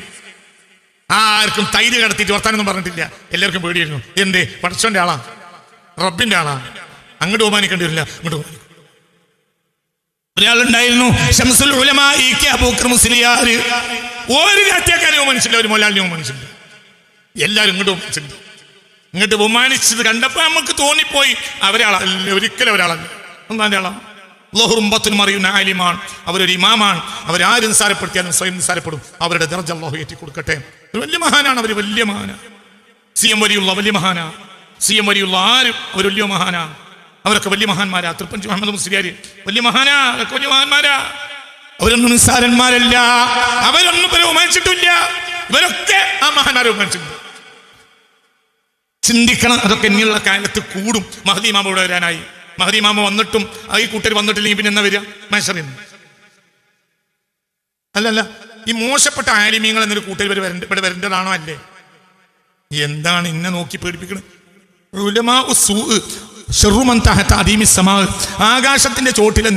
ആർക്കും തൈര് കടത്തിയിട്ട് വർത്താനൊന്നും പറഞ്ഞിട്ടില്ല, എല്ലാവർക്കും പേടിയായിരുന്നു. എന്തേ? പടച്ചോന്റെ ആളാ, റബ്ബിന്റെ ആളാ, അങ്ങോട്ട് ബഹുമാനിക്കേണ്ടി വരില്ല, അങ്ങോട്ട് ബഹുമാനിക്കും. ഒരാളുണ്ടായിരുന്നു ശംസുൽ ഉലമാ ഇ.കെ. അബൂബക്കർ മുസ്ലിയാർ. ഒരു രാഷ്ട്രീയക്കാരെ ബഹുമാനിച്ചില്ല, ഒരു മൊലാലിനെ ബഹുമാനിച്ചില്ല, എല്ലാവരും ഇങ്ങോട്ട് ബഹുമാനിച്ചിട്ടുണ്ട്. ഇങ്ങോട്ട് ബഹുമാനിച്ചത് കണ്ടപ്പോ നമുക്ക് തോന്നിപ്പോയി അവരാളല്ല, ഒരിക്കലും ഒരാളല്ല, ഒന്നാന്റെ ആളാണ്. അല്ലാഹുറും അറിയുന്ന ആലിമാണ്, അവരൊരു ഇമാമാണ്. അവരാരും നിസാരപ്പെടുത്തിയാലും സ്വയം നിസാരപ്പെടും. അവരുടെ ദർജ അല്ലാഹു ഏറ്റി കൊടുക്കട്ടെ. വലിയ മഹാനാണ് അവർ, വലിയ മഹാനാണ്. CM വലിയുള്ള വലിയ മഹാനാ, CM വലിയുള്ള ആരും അവർ വലിയ മഹാനാ. അവരൊക്കെ വലിയ മഹാന്മാരാ. തൃപ്പഞ്ചി മുഹമ്മദ് മുസ്ലിയാർ വലിയ മഹാനാ, അവരൊക്കെ വലിയ മഹാന്മാരാ. അവരൊന്നും നിസ്സാരന്മാരല്ല, അവരൊന്നും ബഹുമാനിച്ചിട്ടില്ല. ഇവരൊക്കെ ആ മഹാന്മാരെ ബഹുമാനിച്ചിട്ടുണ്ട്. ചിന്തിക്കണം, അതൊക്കെ ഇനിയുള്ള കാലത്ത് കൂടും. മഹദി ഇമാം ഇവിടെ വരാനായി. മഹദി ഇമാം വന്നിട്ടും ഈ കൂട്ടർ വന്നിട്ടില്ലെങ്കിൽ പിന്നെ എന്നാ വരിക? മനുഷ്യറിയുന്നു അല്ലല്ല. ഈ മോശപ്പെട്ട ആലിമീങ്ങൾ എന്നൊരു കൂട്ടർ ഇവിടെ വരേണ്ടതാണോ? അല്ലേ? എന്താണ് ഇന്നെ നോക്കി പേടിപ്പിക്കുന്നത്? ആകാശത്തിന്റെ ചോട്ടിലെ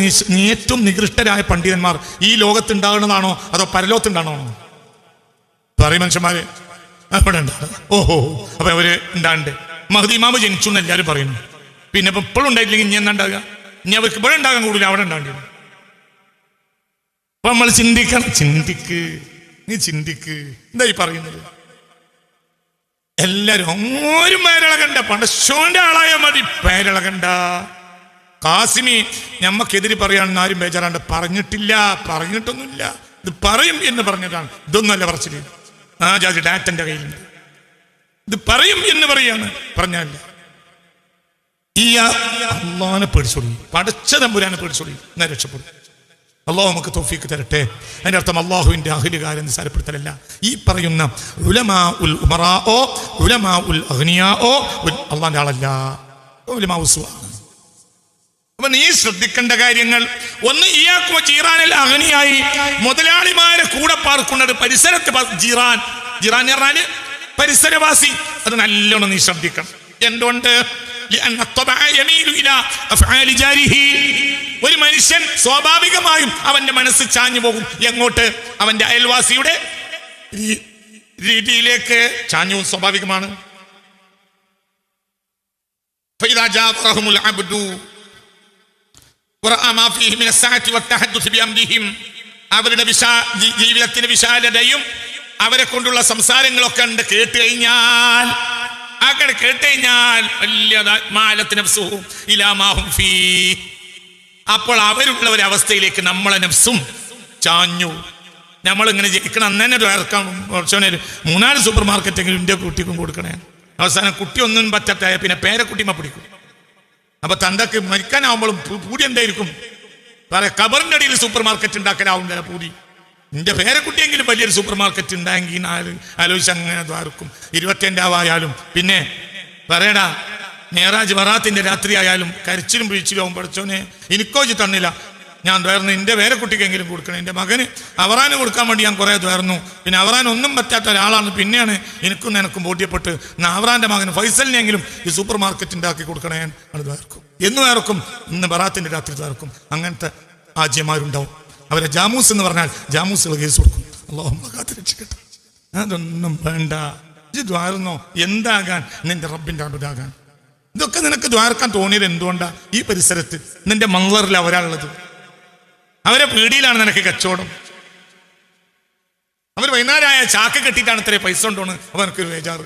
ഏറ്റവും നികൃഷ്ടരായ പണ്ഡിതന്മാർ ഈ ലോകത്തുണ്ടാകുന്നതാണോ അതോ പരലോകത്തുണ്ടാണോ? പറയും മനുഷ്യന്മാര് അവിടെ ഉണ്ടാകും. ഓഹോ, അപ്പൊ അവര് ഉണ്ടാണ്ട് മഹദി ഇമാം ജനിച്ചു എന്ന് എല്ലാവരും പറയുന്നു. പിന്നെ ഇപ്പൊ ഇപ്പോഴും ഉണ്ടായിട്ടില്ലെങ്കിൽ ഇനി എന്താ ഉണ്ടാകുക? ഇനി അവർക്ക് ഇവിടെ ഉണ്ടാകാൻ കൂടുതൽ അവിടെ ഉണ്ടാകേണ്ടി വരും. അപ്പൊ നമ്മൾ ചിന്തിക്കണം. നീ ചിന്തിക്ക്. എന്താ ഈ പറയുന്നത്? എല്ലാരും ആരും പേരിളകണ്ട, പടച്ചോന്റെ ആളായ മതി, പേരിളകണ്ട. കാസിമി ഞമ്മക്കെതിരെ പറയാണെന്ന് ആരും ബേജാറാണ്ട്. പറഞ്ഞിട്ടൊന്നുമില്ല. ഇത് പറയും എന്ന് പറഞ്ഞതാണ്. ഇതൊന്നുമല്ല പറച്ചില്. ആ ജാതി ഡാറ്റന്റെ കയ്യിലുണ്ട്. ഇത് പറയും എന്ന് പറയാണ്, പറഞ്ഞല്ല. ഈ അള്ളാനെ പേടിച്ചോളി, പടച്ച തമ്പുരാനെ പേടിച്ചോളി, എന്നാ രക്ഷപ്പെടും. അള്ളാഹു നമുക്ക് തൗഫീഖ് തരട്ടെ. അതിന്റെ അർത്ഥം അള്ളാഹുവിന്റെ അഹ്ലുകാരെ നിസാരപ്പെടുത്തലല്ല. ഈ പറയുന്ന ഉലമാ ഉൽ ഉമറാഓ ഉലമാ ഉൽ അഗ്നിയാഓ അള്ളാന്റെ ആളല്ല, ഉലമാ ഉസ്വാണ്. അപ്പൊ നീ ശ്രദ്ധിക്കേണ്ട കാര്യങ്ങൾ ഒന്ന്, ഇയാക്കും ജീറാനിൽ അഗ്നിയായി മുതലാളിമാരെ കൂടെ പാർക്കുന്നത് പരിസരത്ത്. ജീറാൻ എന്ന് പറഞ്ഞാല് പരിസരവാസി. അത് നല്ലോണം നീ ശ്രദ്ധിക്കണം. എന്തുകൊണ്ട്? ഒരു മനുഷ്യൻ സ്വാഭാവികമായും അവന്റെ മനസ്സ് ചാഞ്ഞു പോകും. എങ്ങോട്ട്? അവന്റെ അയൽവാസിയുടെ രീതിയിലേക്ക് ചാഞ്ഞു സ്വാഭാവികമാണ്. അവരുടെ ജീവിതത്തിന്റെ വിശാലതയും അവരെ കൊണ്ടുള്ള സംസാരങ്ങളൊക്കെ ഉണ്ട്. കേട്ട് കഴിഞ്ഞാൽ അപ്പോൾ അവരുള്ള ഒരവസ്ഥയിലേക്ക് നമ്മളെ നഫ്സും ചാഞ്ഞു. നമ്മളിങ്ങനെ ജയിക്കണം. അന്ന് തന്നെ ഇറക്കാം. 3-4 സൂപ്പർ മാർക്കറ്റെങ്കിലും ഇന്ത്യ കുട്ടിക്കും കൊടുക്കണേ. അവസാനം കുട്ടി ഒന്നും പറ്റാത്തായ പിന്നെ പേരക്കുട്ടിമ പിടിക്കും. അപ്പൊ തന്തക്ക് മരിക്കാനാവുമ്പോഴും പൂതി എന്തായിരിക്കും? പറയാം, കബറിന്റെ അടിയിൽ സൂപ്പർ മാർക്കറ്റ് ഉണ്ടാക്കാനാവുന്നില്ല പൂതി. നിന്റെ പേരക്കുട്ടിയെങ്കിലും വലിയൊരു സൂപ്പർ മാർക്കറ്റ് ഉണ്ടായെങ്കിൽ ആലോചിച്ച് അങ്ങനെ ദ്വാരക്കും. 25 പിന്നെ പറയടാ, മേറാജ് വറാത്തിന്റെ രാത്രി ആയാലും കരച്ചിലും പിഴിച്ചിലും ആവും. പഠിച്ചോനെ എനിക്കോച്ച് തന്നില്ല, ഞാൻ ദ്വാർന്നു. എൻ്റെ പേരക്കുട്ടിക്കെങ്കിലും കൊടുക്കണം. എൻ്റെ മകന് അവറാന് കൊടുക്കാൻ വേണ്ടി ഞാൻ കുറേ ദ്വാർന്നു. പിന്നെ അവറാൻ ഒന്നും പറ്റാത്ത ഒരാളാണ്. പിന്നെയാണ് എനിക്കും ബോധ്യപ്പെട്ട് അവറാന്റെ മകന് ഫൈസലിനെങ്കിലും ഈ സൂപ്പർ മാർക്കറ്റ് ഉണ്ടാക്കി കൊടുക്കണേ അത് ദ്വാർക്കും. എന്നും വേർക്കും. ഇന്ന് വറാത്തിന്റെ രാത്രി ദ്വാർക്കും. അങ്ങനത്തെ ആജ്യമാരുണ്ടാവും. അവരെ ജാമൂസ് എന്ന് പറഞ്ഞാൽ ജാമൂസുകൾ കേസ് കൊടുക്കും. അല്ലാഹു കാത്ത് രക്ഷിക്കട്ടെ. അതൊന്നും വേണ്ട. ഇത് ദ്വാരുന്നോ എന്താകാൻ? നിന്റെ റബ്ബിന്റെ അബുദാകാൻ. ഇതൊക്കെ നിനക്ക് ദ്വാരക്കാൻ തോന്നിയത് എന്തുകൊണ്ടാ? ഈ പരിസരത്ത് നിന്റെ മംഗളറിൽ അവരാളുള്ളത്. അവരെ പീടിയിലാണ് നിനക്ക് കച്ചവടം. അവർ വൈകുന്നേരമായ ചാക്ക് കെട്ടിയിട്ടാണ് ഇത്രയും പൈസ ഉണ്ടോന്ന് അവനക്കൊരു വേജാറ്.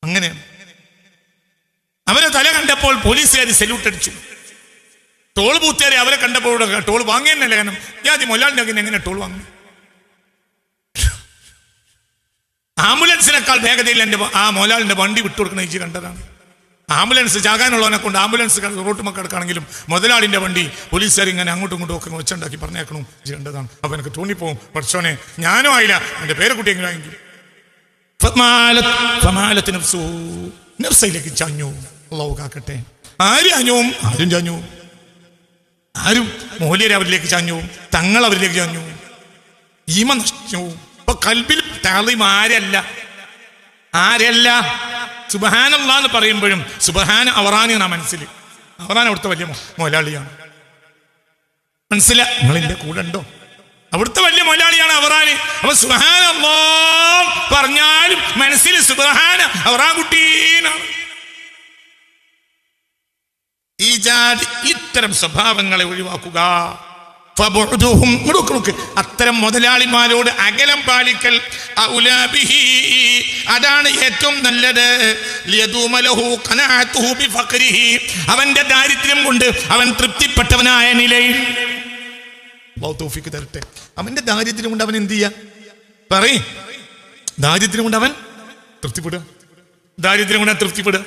അങ്ങനെയാണ്. അവരെ തല കണ്ടപ്പോൾ പോലീസുകാർ സല്യൂട്ട് അടിച്ചു. ടോൾ ബൂത്തുകാരെ അവരെ കണ്ടപ്പോൾ ടോൾ വാങ്ങിയെന്നല്ല. കാരണം ഞാൻ മൊലാളിന്റെ എങ്ങനെ ടോൾ വാങ്ങി? ആംബുലൻസിനേക്കാൾ വേഗതയിൽ ആ മൊലാളിന്റെ വണ്ടി വിട്ടുകൊടുക്കുന്ന ഇജി കണ്ടതാണ്. ആംബുലൻസ് ചാകാനുള്ളവനെ കൊണ്ട് ആംബുലൻസ് റോട്ടുമ കിടക്കുകയാണെങ്കിലും മുതലാളിന്റെ വണ്ടി പോലീസുകാർ ഇങ്ങനെ അങ്ങോട്ടും ഇങ്ങോട്ടും ഒക്കെ ഒച്ചുണ്ടാക്കി പറഞ്ഞേക്കണം ഇജി കണ്ടതാണ്. അപ്പൊ എനിക്ക് തോന്നിപ്പോവും, പഠിച്ചോനെ ഞാനും ആയില്ല, എന്റെ പേരക്കുട്ടിയെങ്കിലും ആയെങ്കിൽ. നഫ്സയിലേക്ക് ചാഞ്ഞു. അള്ളാഹു കാക്കട്ടെ. ആരും അഞ്ഞവും ആരും ചാഞ്ഞവും, ആരും മൂല്യരെ അവരിലേക്ക് ചാഞ്ഞവും, തങ്ങൾ അവരിലേക്ക് ചാഞ്ഞവും, ഈമ നഷ്ടവും. ഇപ്പൊ കൽബിൽ താളീം ആരല്ല സുബ്ഹാനല്ലാഹ് എന്ന് പറയുമ്പോഴും സുബ്ഹാന അവറാനി എന്നാ മനസ്സിൽ. അവറാൻ അവിടുത്തെ വലിയ മുതലാളിയാണ്. മനസ്സിലാ, നിങ്ങൾ എന്റെ കൂടെ ഉണ്ടോ? അവിടുത്തെ വലിയ മുതലാളിയാണ് അവറാന്. അപ്പൊ സുബ്ഹാനല്ലാഹ് പറഞ്ഞാലും മനസ്സിൽ സുബ്ഹാന അവറാൻ കുട്ടീനാണ്. ഈ ജാതി ഇത്തരം സ്വഭാവങ്ങളെ ഒഴിവാക്കുക. അത്തരം മുതലാളിമാരോട് അകലം പാലിക്കൽ അതാണ് ഏറ്റവും നല്ലത്. അവന്റെ ദാരിദ്ര്യം കൊണ്ട് അവൻ തൃപ്തിപ്പെട്ടവനായ നിലയിൽ തൗഫീഖ് തരട്ടെ. അവന്റെ ദാരിദ്ര്യം കൊണ്ട് അവൻ എന്ത് ചെയ്യാ? പറയ്. ദാരിദ്ര്യം കൊണ്ട് അവൻ തൃപ്തിപ്പെടുക. ദാരിദ്ര്യം കൊണ്ട് തൃപ്തിപ്പെടുക.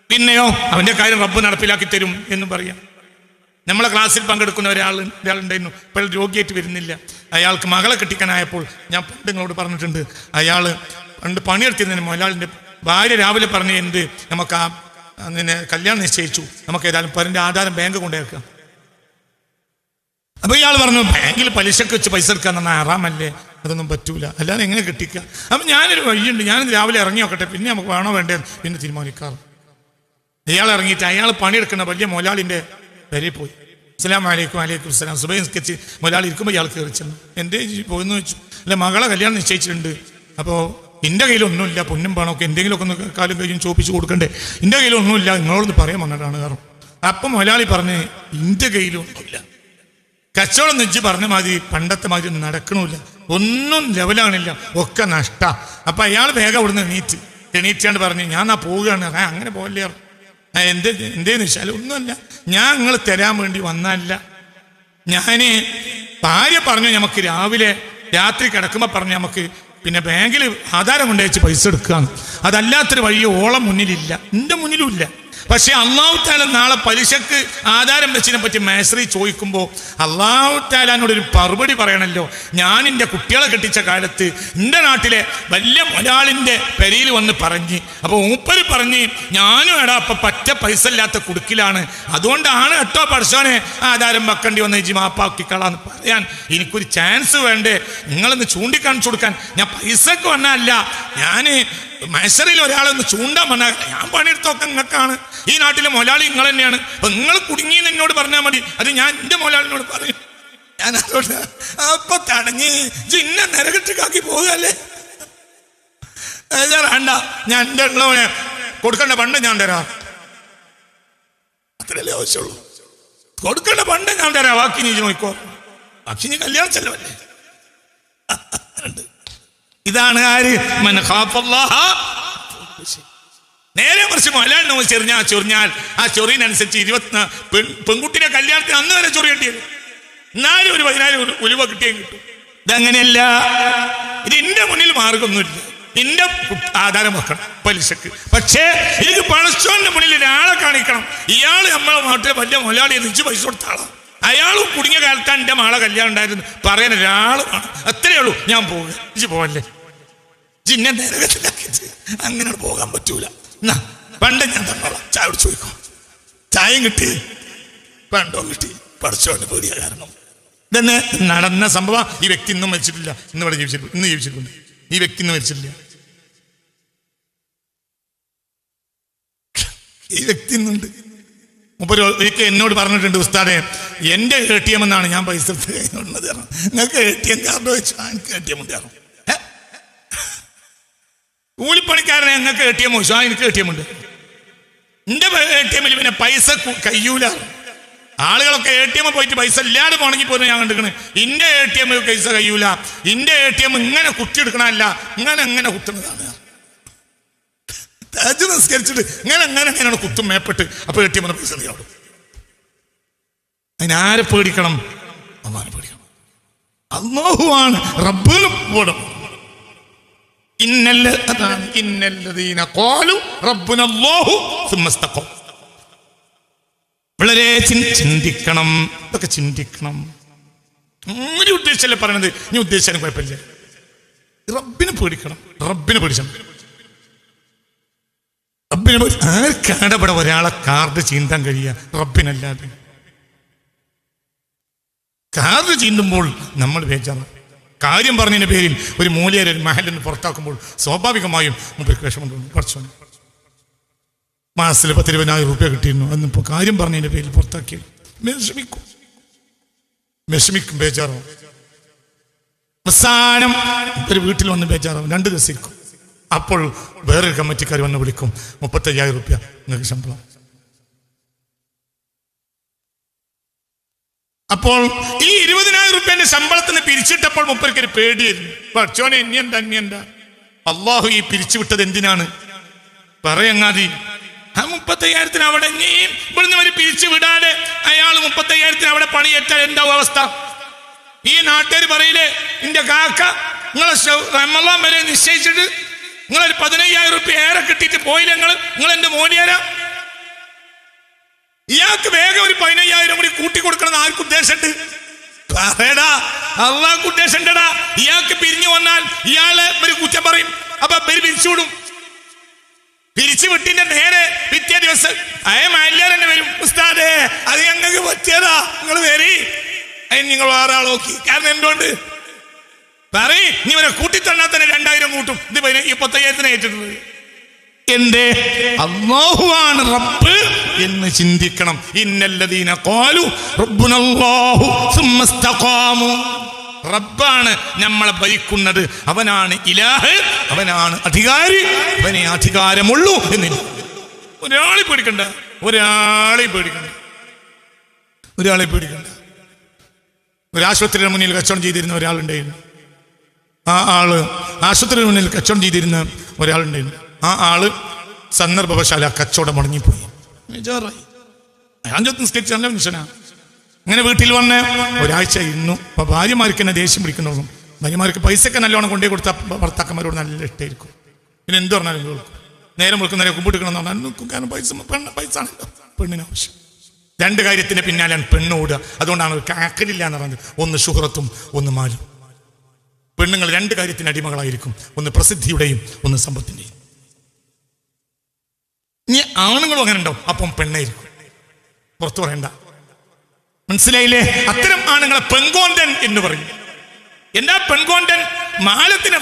പിന്നെയോ അവന്റെ കാര്യം റബ്ബ് നടപ്പിലാക്കി തരും എന്ന് പറയാം. നമ്മളെ ക്ലാസ്സിൽ പങ്കെടുക്കുന്ന ഒരാളുണ്ടായിരുന്നു. ഇപ്പോൾ രോഗിയായിട്ട് വരുന്നില്ല. അയാൾക്ക് മകളെ കെട്ടിക്കാനായപ്പോൾ ഞാൻ പണ്ട് നിങ്ങളോട് പറഞ്ഞിട്ടുണ്ട്, അയാൾ പണ്ട് പണിയെടുത്തിരുന്നതിന് മുതലാളിൻ്റെ ഭാര്യ രാവിലെ പറഞ്ഞ് എന്ത് നമുക്ക് അങ്ങനെ കല്യാണം നിശ്ചയിച്ചു, നമുക്ക് ഏതായാലും അതിൻ്റെ ആധാരം ബാങ്ക് കൊണ്ടുവയ്ക്കാം. അപ്പൊ ഇയാൾ പറഞ്ഞു ബാങ്കിൽ പലിശക്ക് വെച്ച് പൈസ എടുക്കാൻ പറഞ്ഞാൽ ആറാമല്ലേ, അതൊന്നും പറ്റൂല, അല്ലാതെ എങ്ങനെ കെട്ടിക്കുക? അപ്പൊ ഞാനൊരു വഴിയുണ്ട്, ഞാനിത് രാവിലെ ഇറങ്ങി നോക്കട്ടെ, പിന്നെ നമുക്ക് വേണോ വേണ്ടേ പിന്നെ തീരുമാനിക്കാറ്. ഇയാൾ ഇറങ്ങിയിട്ട് അയാൾ പണിയെടുക്കുന്ന വലിയ മുതലാളിൻ്റെ വരെ പോയി. അസ്സലാമു അലൈക്കും. വലൈക്കും സലാം. സുബൈ നിസ്കരിച്ച് മുതലാളി ഇരിക്കുമ്പോൾ ഇയാൾ കയറി ചെന്നു. എന്തേ പോയെന്ന് വെച്ചു. അല്ല, മകളെ കല്യാണം നിശ്ചയിച്ചിട്ടുണ്ട്. അപ്പോൾ എൻ്റെ കയ്യിലൊന്നുമില്ല, പൊന്നും പണമൊക്കെ എന്തെങ്കിലുമൊക്കെ ഒന്ന് കാലും കഴിയും ചോപ്പിച്ച് കൊടുക്കണ്ടേ, എൻ്റെ കയ്യിലൊന്നുമില്ല, നിങ്ങളോട് പറയാൻ വന്നിട്ടാണ് കാരണം. അപ്പം മുതലാളി പറഞ്ഞ് എൻ്റെ കയ്യിലൊന്നുമില്ല, കച്ചവടം നെഞ്ച് പറഞ്ഞ മാതിരി പണ്ടത്തെ മാതിരി നടക്കണമില്ല, ഒന്നും ലെവലാണില്ല, ഒക്കെ നഷ്ട. അപ്പം അയാൾ വേഗം അവിടുന്ന് എണീറ്റാണ്ട് പറഞ്ഞു ഞാൻ പോവുകയാണ്. അങ്ങനെ പോകല്ലേ. എന്തേന്ന് വെച്ചാൽ ഒന്നുമല്ല, ഞാൻ നിങ്ങൾ തരാൻ വേണ്ടി വന്നല്ല. ഞാൻ ഭാര്യ പറഞ്ഞു നമുക്ക് രാത്രി കിടക്കുമ്പോൾ പറഞ്ഞു നമുക്ക് പിന്നെ ബാങ്കിൽ ആധാരം കൊണ്ടുവച്ച് പൈസ എടുക്കുകയാണ്. അതല്ലാത്തൊരു വഴി ഓളം മുന്നിലില്ല, എൻ്റെ മുന്നിലും ഇല്ല. പക്ഷെ അല്ലാഹു തആല നാളെ പലിശക്ക് ആധാരം വെച്ചതിനെ പറ്റി മേശ്രീ ചോദിക്കുമ്പോൾ അല്ലാഹു തആലയോടൊരു മറുപടി പറയണല്ലോ. ഞാൻ എൻ്റെ കുട്ടികളെ കെട്ടിച്ച കാലത്ത് എൻ്റെ നാട്ടിലെ വലിയ മുതലാളിൻ്റെ പെരയിൽ വന്ന് പറഞ്ഞ്, അപ്പോൾ മൂപ്പര് പറഞ്ഞ് ഞാനും എടാ അപ്പം പറ്റ പൈസ ഇല്ലാത്ത കുടുക്കിലാണ്, അതുകൊണ്ടാണ് കേട്ടോ പടച്ചോനെ ആധാരം വെക്കേണ്ടി വന്ന് ഇജി മാപ്പാക്കിക്കളാന്ന് പറയാൻ എനിക്കൊരു ചാൻസ് വേണ്ടേ, നിങ്ങളൊന്ന് ചൂണ്ടിക്കാണിച്ചു കൊടുക്കാൻ. ഞാൻ പൈസക്ക് വന്നല്ല, ഞാൻ മൈസറിൽ ഒരാളൊന്ന് ചൂണ്ടാൻ വന്നാൽ ഞാൻ പണിയെടുത്തൊക്കെ നിങ്ങൾക്കാണ്, ഈ നാട്ടിലെ മുതലാളി നിങ്ങൾ തന്നെയാണ്, അപ്പൊ നിങ്ങൾ കുടുങ്ങിയെന്ന് എന്നോട് പറഞ്ഞാൽ മതി, അത് ഞാൻ എൻ്റെ മുതലാളിനോട് പറയും. ഞാൻ അതോട് അപ്പൊ തടഞ്ഞ് ചിന്ന നരകട്ടിക്കാക്കി പോകല്ലേ, വേണ്ട, ഞാൻ എൻ്റെ ഉള്ളവനെ കൊടുക്കേണ്ട പണ്ട് ഞാൻ തരാം, അത്രയല്ലേ ആവശ്യമുള്ളൂ. കൊടുക്കേണ്ട പണ്ട് ഞാൻ തരാം, ബാക്കി നീ നോക്കോ, ബാക്കി നീ കല്യാണം ചെലവല്ലേ. ഇതാണ് ആര്? മൻ ഖാഫല്ലാഹ. നേരെ മറിച്ച് മുതലാളിനെ ചൊറിഞ്ഞാൽ ആ ചൊറിയിനനുസരിച്ച് 24 പെൺകുട്ടിയുടെ കല്യാണത്തിന് അന്ന് വരെ ചൊറി കിട്ടിയത്, എന്നാലും ഒരു 10,000 ഉലുവ കിട്ടിയും കിട്ടും. ഇതങ്ങനെയല്ല. ഇത് എന്റെ മുന്നിൽ മാർഗമൊന്നുമില്ല, എന്റെ ആധാരം വെക്കണം പലിശക്ക്. പക്ഷേ എനിക്ക് പടച്ചോന്റെ മുന്നിൽ ഒരാളെ കാണിക്കണം. ഇയാൾ നമ്മളെ നാട്ടിലെ വലിയ മുതലാളിയെ തിരിച്ച് പൈസ കൊടുത്താളാണ്, അയാളും കുടുങ്ങിയ കാലത്താണ് എൻ്റെ മകളെ കല്യാണം ഉണ്ടായിരുന്നു പറയാൻ ഒരാളുമാണ്. അത്രയേ ഉള്ളൂ. ഞാൻ പോകുക, ഇജ്ജ് പോവല്ലേ, ജിന്നെ നരകത്തിലാക്കി. അങ്ങനെ പോകാൻ പറ്റൂല. എന്നാ പണ്ട് ഞാൻ തന്നോളാം, ചായ കുടിച്ചു പോയിക്കോ. ചായയും കിട്ടി, പണ്ടോ കിട്ടി. പഠിച്ചോണ്ട് പേടിയ കാരണം ഇതന്നെ നടന്ന സംഭവം. ഈ വ്യക്തി ഇന്നും മരിച്ചിട്ടില്ല, ഇന്ന് ജീവിച്ചിട്ടുണ്ട്. ഈ വ്യക്തി ഇന്ന് മരിച്ചിട്ടില്ല, ഈ വ്യക്തി ഇന്നുണ്ട്. ഒരിക്കൽ എന്നോട് പറഞ്ഞിട്ടുണ്ട്, ഉസ്താദെ എൻ്റെ ATM എന്നാണ് ഞാൻ പൈസ എടുത്ത് കഴിഞ്ഞുള്ളത്. നിങ്ങൾക്ക് ATM കാർഡ് വെച്ചാൽ എനിക്ക് ATM ഉണ്ട്. കൂലിപ്പണിക്കാരനെ ഞങ്ങൾക്ക് ATM വെച്ചു, എനിക്ക് ATM ഉണ്ട്. എൻ്റെ ATM-ൽ പിന്നെ പൈസ കഴിയൂല. ആളുകളൊക്കെ ATM പോയിട്ട് പൈസ ഇല്ലാതെ പോണെങ്കിൽ പോലും ഞാൻ കണ്ടിരിക്കണേ. എൻ്റെ ATM പൈസ കഴിയൂല, എൻ്റെ ATM ഇങ്ങനെ കുത്തിയെടുക്കണമല്ല, ഇങ്ങനെ കുത്തുന്നതാണ്. താജ് നിസ്കരിച്ചിട്ട് അങ്ങനെയാണ് കുത്തും മേപ്പെട്ട്. അപ്പൊ ATM പൈസ നീയാവും. അതിനാരെ പേടിക്കണം? അല്ലാഹുവിനെ പേടിക്കണം. അല്ലാഹുവാണ് റബ്ബിനെ പേടിക്കണം. ഇന്നല്ലദീന ഖാലു റബ്ബുനല്ലാഹു സുമ്മ ഇസ്തഖാം. വളരെ ചിന്തിക്കണം, ഇതൊക്കെ ചിന്തിക്കണം. ഒരു ഉദ്ദേശമല്ലേ പറയണത്, നീ ഉദ്ദേശിച്ചാലും കുഴപ്പമില്ല. റബ്ബിനെ പേടിക്കണം, റബ്ബിനെ പേടിക്കണം. റബ്ബിനെ ആർക്കാണ് ഇവിടെ ഒരാളെ കാർഡ് ചീന്താൻ കഴിയുക? റബ്ബിനല്ലാതെ. കാർഡ് ചീന്തുമ്പോൾ നമ്മൾ ബേജാറാണ്. കാര്യം പറഞ്ഞതിന്റെ പേരിൽ ഒരു മൂലയൊരു മഹലിൽ നിന്ന് പുറത്താക്കുമ്പോൾ സ്വാഭാവികമായും മുമ്പ് വിഷമം തോന്നും. കുറച്ചോനെ മാസത്തിൽ 10,000-20,000 രൂപ കിട്ടിയിരുന്നു, അന്നിപ്പോൾ കാര്യം പറഞ്ഞതിന്റെ പേരിൽ പുറത്താക്കി വിഷമിക്കും, ബേജാറാവും. അവസാനം ഒരു വീട്ടിൽ വന്ന് ബേജാറാവും, 2 ദിവസം ഇരിക്കും. അപ്പോൾ വേറൊരു കമ്മിറ്റിക്കാർ വന്ന് വിളിക്കും, 35,000 രൂപ നിങ്ങൾക്ക് ശമ്പളം. അപ്പോൾ ഈ 20,000 രൂപേന്റെ ശമ്പളത്തിന് പിരിച്ചിട്ടപ്പോൾ മുപ്പർക്കൊരു പേടിയായിരുന്നു. പക്ഷോനെ ഇനി എന്താ അള്ളാഹു ഈ പിരിച്ചുവിട്ടത് എന്തിനാണ് പറയങ്ങാതി? ആ 35,000 അവിടെ ഇവിടുന്ന് വരെ പിരിച്ചു വിടാതെ അയാൾ 35,000 അവിടെ പണിയേറ്റാൽ എന്താവും അവസ്ഥ? ഈ നാട്ടുകാർ പറയില്ലേ, എന്റെ കാക്ക നിങ്ങളെ റമളാൻ വരെ നിശ്ചയിച്ചിട്ട് നിങ്ങളൊരു 15,000 രൂപ ഏറെ കിട്ടിയിട്ട് പോയില്ല, നിങ്ങൾ എന്റെ മോനിയാരാ? ഇയാൾക്ക് വേഗം ഒരു 15,000 കൂടി കൂട്ടി കൊടുക്കണം ആർക്ക് ഉദ്ദേശമുണ്ട്? പറയടാ, അള്ളാഹ്ക്ക് ഉദ്ദേശമുണ്ടടാ. ഇയാൾക്ക് പിരിഞ്ഞു വന്നാൽ ഇയാളെ ഒരു കുറ്റം പറയും, അപ്പൊ പിരിച്ചുവിടും. പിരിച്ചു വിട്ടിന്റെ നേരെ പിറ്റേ ദിവസം മാലിയാർ തന്നെ വരും, ഉസ്താദേ അത് ഞങ്ങൾക്ക് പറ്റിയതാ, നിങ്ങൾ വരി, അതിന് നിങ്ങൾ വേറെ ആൾ നോക്കി. കാരണം എന്തുകൊണ്ട് പറയും, നീ ഇവരെ കൂട്ടിത്തന്നാൽ തന്നെ 2,000 കൂട്ടും. ഇത് 35,000 ഏറ്റിട്ടുള്ളത് എന്തേ? അല്ലാഹുവാണ് റബ്ബ് എന്ന് ചിന്തിക്കണം. ഇന്നല്ലദീന ഖാലു റബ്ബുനല്ലാഹു സുമ്മ ഇസ്തഖാമു. റബ്ബാണ് നമ്മളെ ഭരിക്കുന്നത്, അവനാണ് ഇലാഹ്, അവനാണ് അധികാരി, അവനെ അധികാരമുള്ളൂ എന്നില്ല. ഒരാളെ പേടിക്കണ്ട. ഒരു ആശുപത്രിയുടെ മുന്നിൽ കച്ചവടം ചെയ്തിരുന്ന ഒരാളുണ്ടായിരുന്നു. ആ ആള് ആശുപത്രിയുടെ മുന്നിൽ കച്ചവടം ചെയ്തിരുന്ന ഒരാളുണ്ടായിരുന്നു. ആ ആള് സന്ദർഭവശാല കച്ചവടം മുടങ്ങിപ്പോയി. നിസ്കരിച്ച നല്ല മനുഷ്യനാ. ഇങ്ങനെ വീട്ടിൽ വന്ന് ഒരാഴ്ച ഇരുന്നു. അപ്പൊ ഭാര്യമാർക്ക് തന്നെ ദേഷ്യം പിടിക്കുന്നതും, ഭാര്യമാർക്ക് പൈസയൊക്കെ നല്ലോണം കൊണ്ടേ കൊടുത്താൽ ഭർത്താക്കന്മാരോട് നല്ല ഇഷ്ടമായിരിക്കും. പിന്നെ എന്ത് പറഞ്ഞാലും കൊടുക്കും. നേരം കൊടുക്കുന്നവരെ കുമ്പിട്ടിക്കണം എന്ന് പറഞ്ഞാൽ, കാരണം പൈസ ആണല്ലോ പെണ്ണിന് ആവശ്യം. 2 കാര്യത്തിന് പിന്നാലെയാണ് പെണ്ണ് ഓടുക. അതുകൊണ്ടാണ് ഒരു കാക്കലില്ല എന്ന് പറഞ്ഞത്. ഒന്ന് ശുഹ്റത്തും, ഒന്ന് മാലും. പെണ്ണുങ്ങൾ 2 കാര്യത്തിന് അടിമകളായിരിക്കും, ഒന്ന് പ്രസിദ്ധിയുടെയും ഒന്ന് സമ്പത്തിന്റെയും. ഇനി ആണുങ്ങളും അങ്ങനെ ഉണ്ടാവും, അപ്പം പെണ്ണായിരിക്കും, പുറത്തു പറയണ്ട. മനസ്സിലായില്ലേ? അത്തരം ആണുങ്ങളെ പെൺകോന്തൻ എന്ന് പറയും. എന്താ പെൺകോന്തൻ? മാലത്തിന്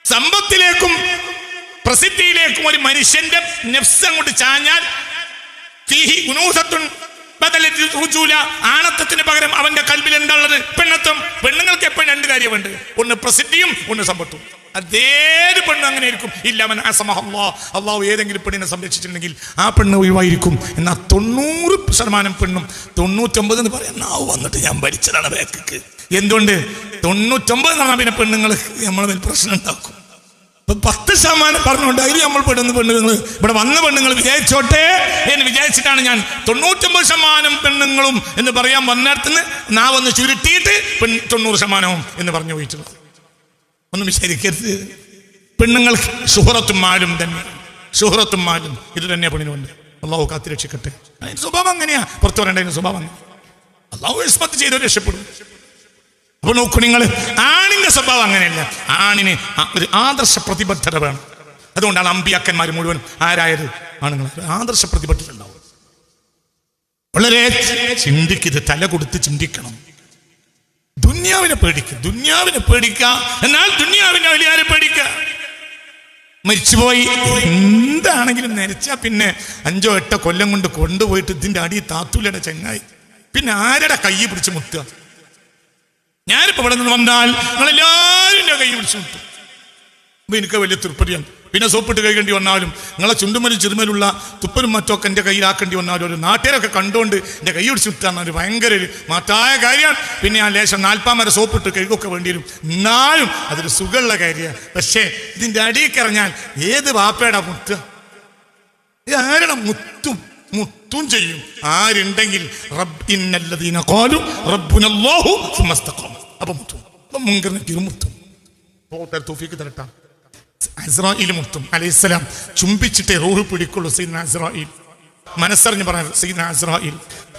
സമ്പത്തിലേക്കും പ്രസിദ്ധിയിലേക്കും ഒരു മനുഷ്യന്റെ നെഫ്സ് അങ്ങോട്ട് ചാഞ്ഞാൽ ആണത്തത്തിന് പകരം അവന്റെ കൽബിൽ എന്താ ഉള്ളത്? പെണ്ണത്വം. പെണ്ണുങ്ങൾക്ക് എപ്പോഴും 2 കാര്യമുണ്ട്, ഒന്ന് പ്രസിദ്ധിയും ഒന്ന് സമ്പത്തും. അതേത് പെണ്ണും അങ്ങനെ ആയിരിക്കും. ഇല്ലവൻ അള്ളാഹു ഏതെങ്കിലും പെണ്ണിനെ സംരക്ഷിച്ചിട്ടുണ്ടെങ്കിൽ ആ പെണ്ണ് ഒഴിവായിരിക്കും. എന്നാൽ 90% പെണ്ണും 99 എന്ന് പറയാൻ നാവ് വന്നിട്ട് ഞാൻ ഭരിച്ചതാണ് ബാക്ക്. എന്തുകൊണ്ട്? 99 എന്ന് പറഞ്ഞാൽ പിന്നെ പെണ്ണുങ്ങൾ നമ്മളെ പ്രശ്നം ഉണ്ടാക്കും. 10% പറഞ്ഞുകൊണ്ട് അതിൽ നമ്മൾ പെണ്ണുങ്ങൾ ഇവിടെ വന്ന പെണ്ണുങ്ങൾ വിചാരിച്ചോട്ടെ എന്ന് വിചാരിച്ചിട്ടാണ് ഞാൻ 99% പെണ്ണുങ്ങളും എന്ന് പറയാൻ വന്നിടത്തുനിന്ന് നാവൊന്ന് ചുരുട്ടിയിട്ട് 90% എന്ന് പറഞ്ഞു പോയിട്ടുള്ളത്. ഒന്നും വിചാരിക്കരുത്. പെണ്ണുങ്ങൾ ശുഹ്റത്തും മാലും തന്നെ, ശുഹ്റത്തും മാലും ഇത് തന്നെ പെണ്ണിനുണ്ട്. അള്ളാഹു കാത്തിരക്ഷിക്കട്ടെ. അതിന്റെ സ്വഭാവം അങ്ങനെയാ, പുറത്തു പറയേണ്ട സ്വഭാവം അങ്ങനെ. അള്ളാഹു ഇസ്മത്ത് ചെയ്തവർ രക്ഷപ്പെടും. അപ്പൊ നോക്കൂ നിങ്ങൾ, ആണിന്റെ സ്വഭാവം അങ്ങനെയല്ല. ആണിന് ഒരു ആദർശ പ്രതിബദ്ധത വേണം. അതുകൊണ്ടാണ് അമ്പിയാക്കന്മാർ മുഴുവൻ ആരായത്? ആണുങ്ങൾ. ആദർശ പ്രതിബദ്ധതയുണ്ടാവും. വളരെ ചിന്തിക്കരുത്, തല കൊടുത്ത് ചിന്തിക്കണം. ദുന്യാവിനെ പേടിക്കുക, എന്നാൽ ദുന്യാവിനെ വലിയാരെ പേടിക്കുക. മരിച്ചുപോയി എന്താണെങ്കിലും നരച്ചാ പിന്നെ 5-8 കൊല്ലം കൊണ്ട് കൊണ്ടുപോയിട്ട് ഇതിന്റെ അടി താത്തൂലയുടെ ചെങ്ങായി, പിന്നെ ആരുടെ കൈ പിടിച്ച് മുത്തുക? ഞാനിപ്പോ ഇവിടെ നിന്ന് വന്നാൽ നിങ്ങളെല്ലാവരും എൻ്റെ കൈ പിടിച്ച് മുട്ടും. അപ്പൊ എനിക്ക് വലിയ തൃപ്തിയാണ്. പിന്നെ സോപ്പിട്ട് കഴിക്കേണ്ടി വന്നാലും, നിങ്ങളെ ചുണ്ടുമലും ചെറുമലുള്ള തുപ്പലും മറ്റൊക്കെ എൻ്റെ കയ്യിലാക്കേണ്ടി വന്നാലും, ഒരു നാട്ടുകാരൊക്കെ കണ്ടുകൊണ്ട് എൻ്റെ കൈ പിടിച്ച് മുട്ടാൻ ഒരു ഭയങ്കര ഒരു മാറ്റായ കാര്യമാണ്. പിന്നെ ആ ലേശം 40 വരെ സോപ്പിട്ട് കഴുകൊക്കെ വേണ്ടി വരും. എന്നാലും അതൊരു സുഖമുള്ള കാര്യമാണ്. പക്ഷേ ഇതിൻ്റെ അടിയിക്കിറങ്ങാൻ ഏത് വാപ്പയുടെ മുട്ടുക? ആരുടെ മുത്തും ചെയ്യും. ആരുണ്ടെങ്കിൽ അപ്പൊ മുത്തും. അപ്പൊ മുൻകറിന് തിരുമുത്തും തൗഫീഖ് തരട്ടെ. അസ്രായീൽ മുത്തും അലൈഹിസ്സലാം ചുംബിച്ചിട്ടേ റൂഹ് പിടിക്കുള്ളൂ. സയ്യിദ്നാ അസ്രായീൽ മനസ്സറിഞ്ഞ് പറഞ്ഞ സയ്യിദ്നാ അസ്രായീൽ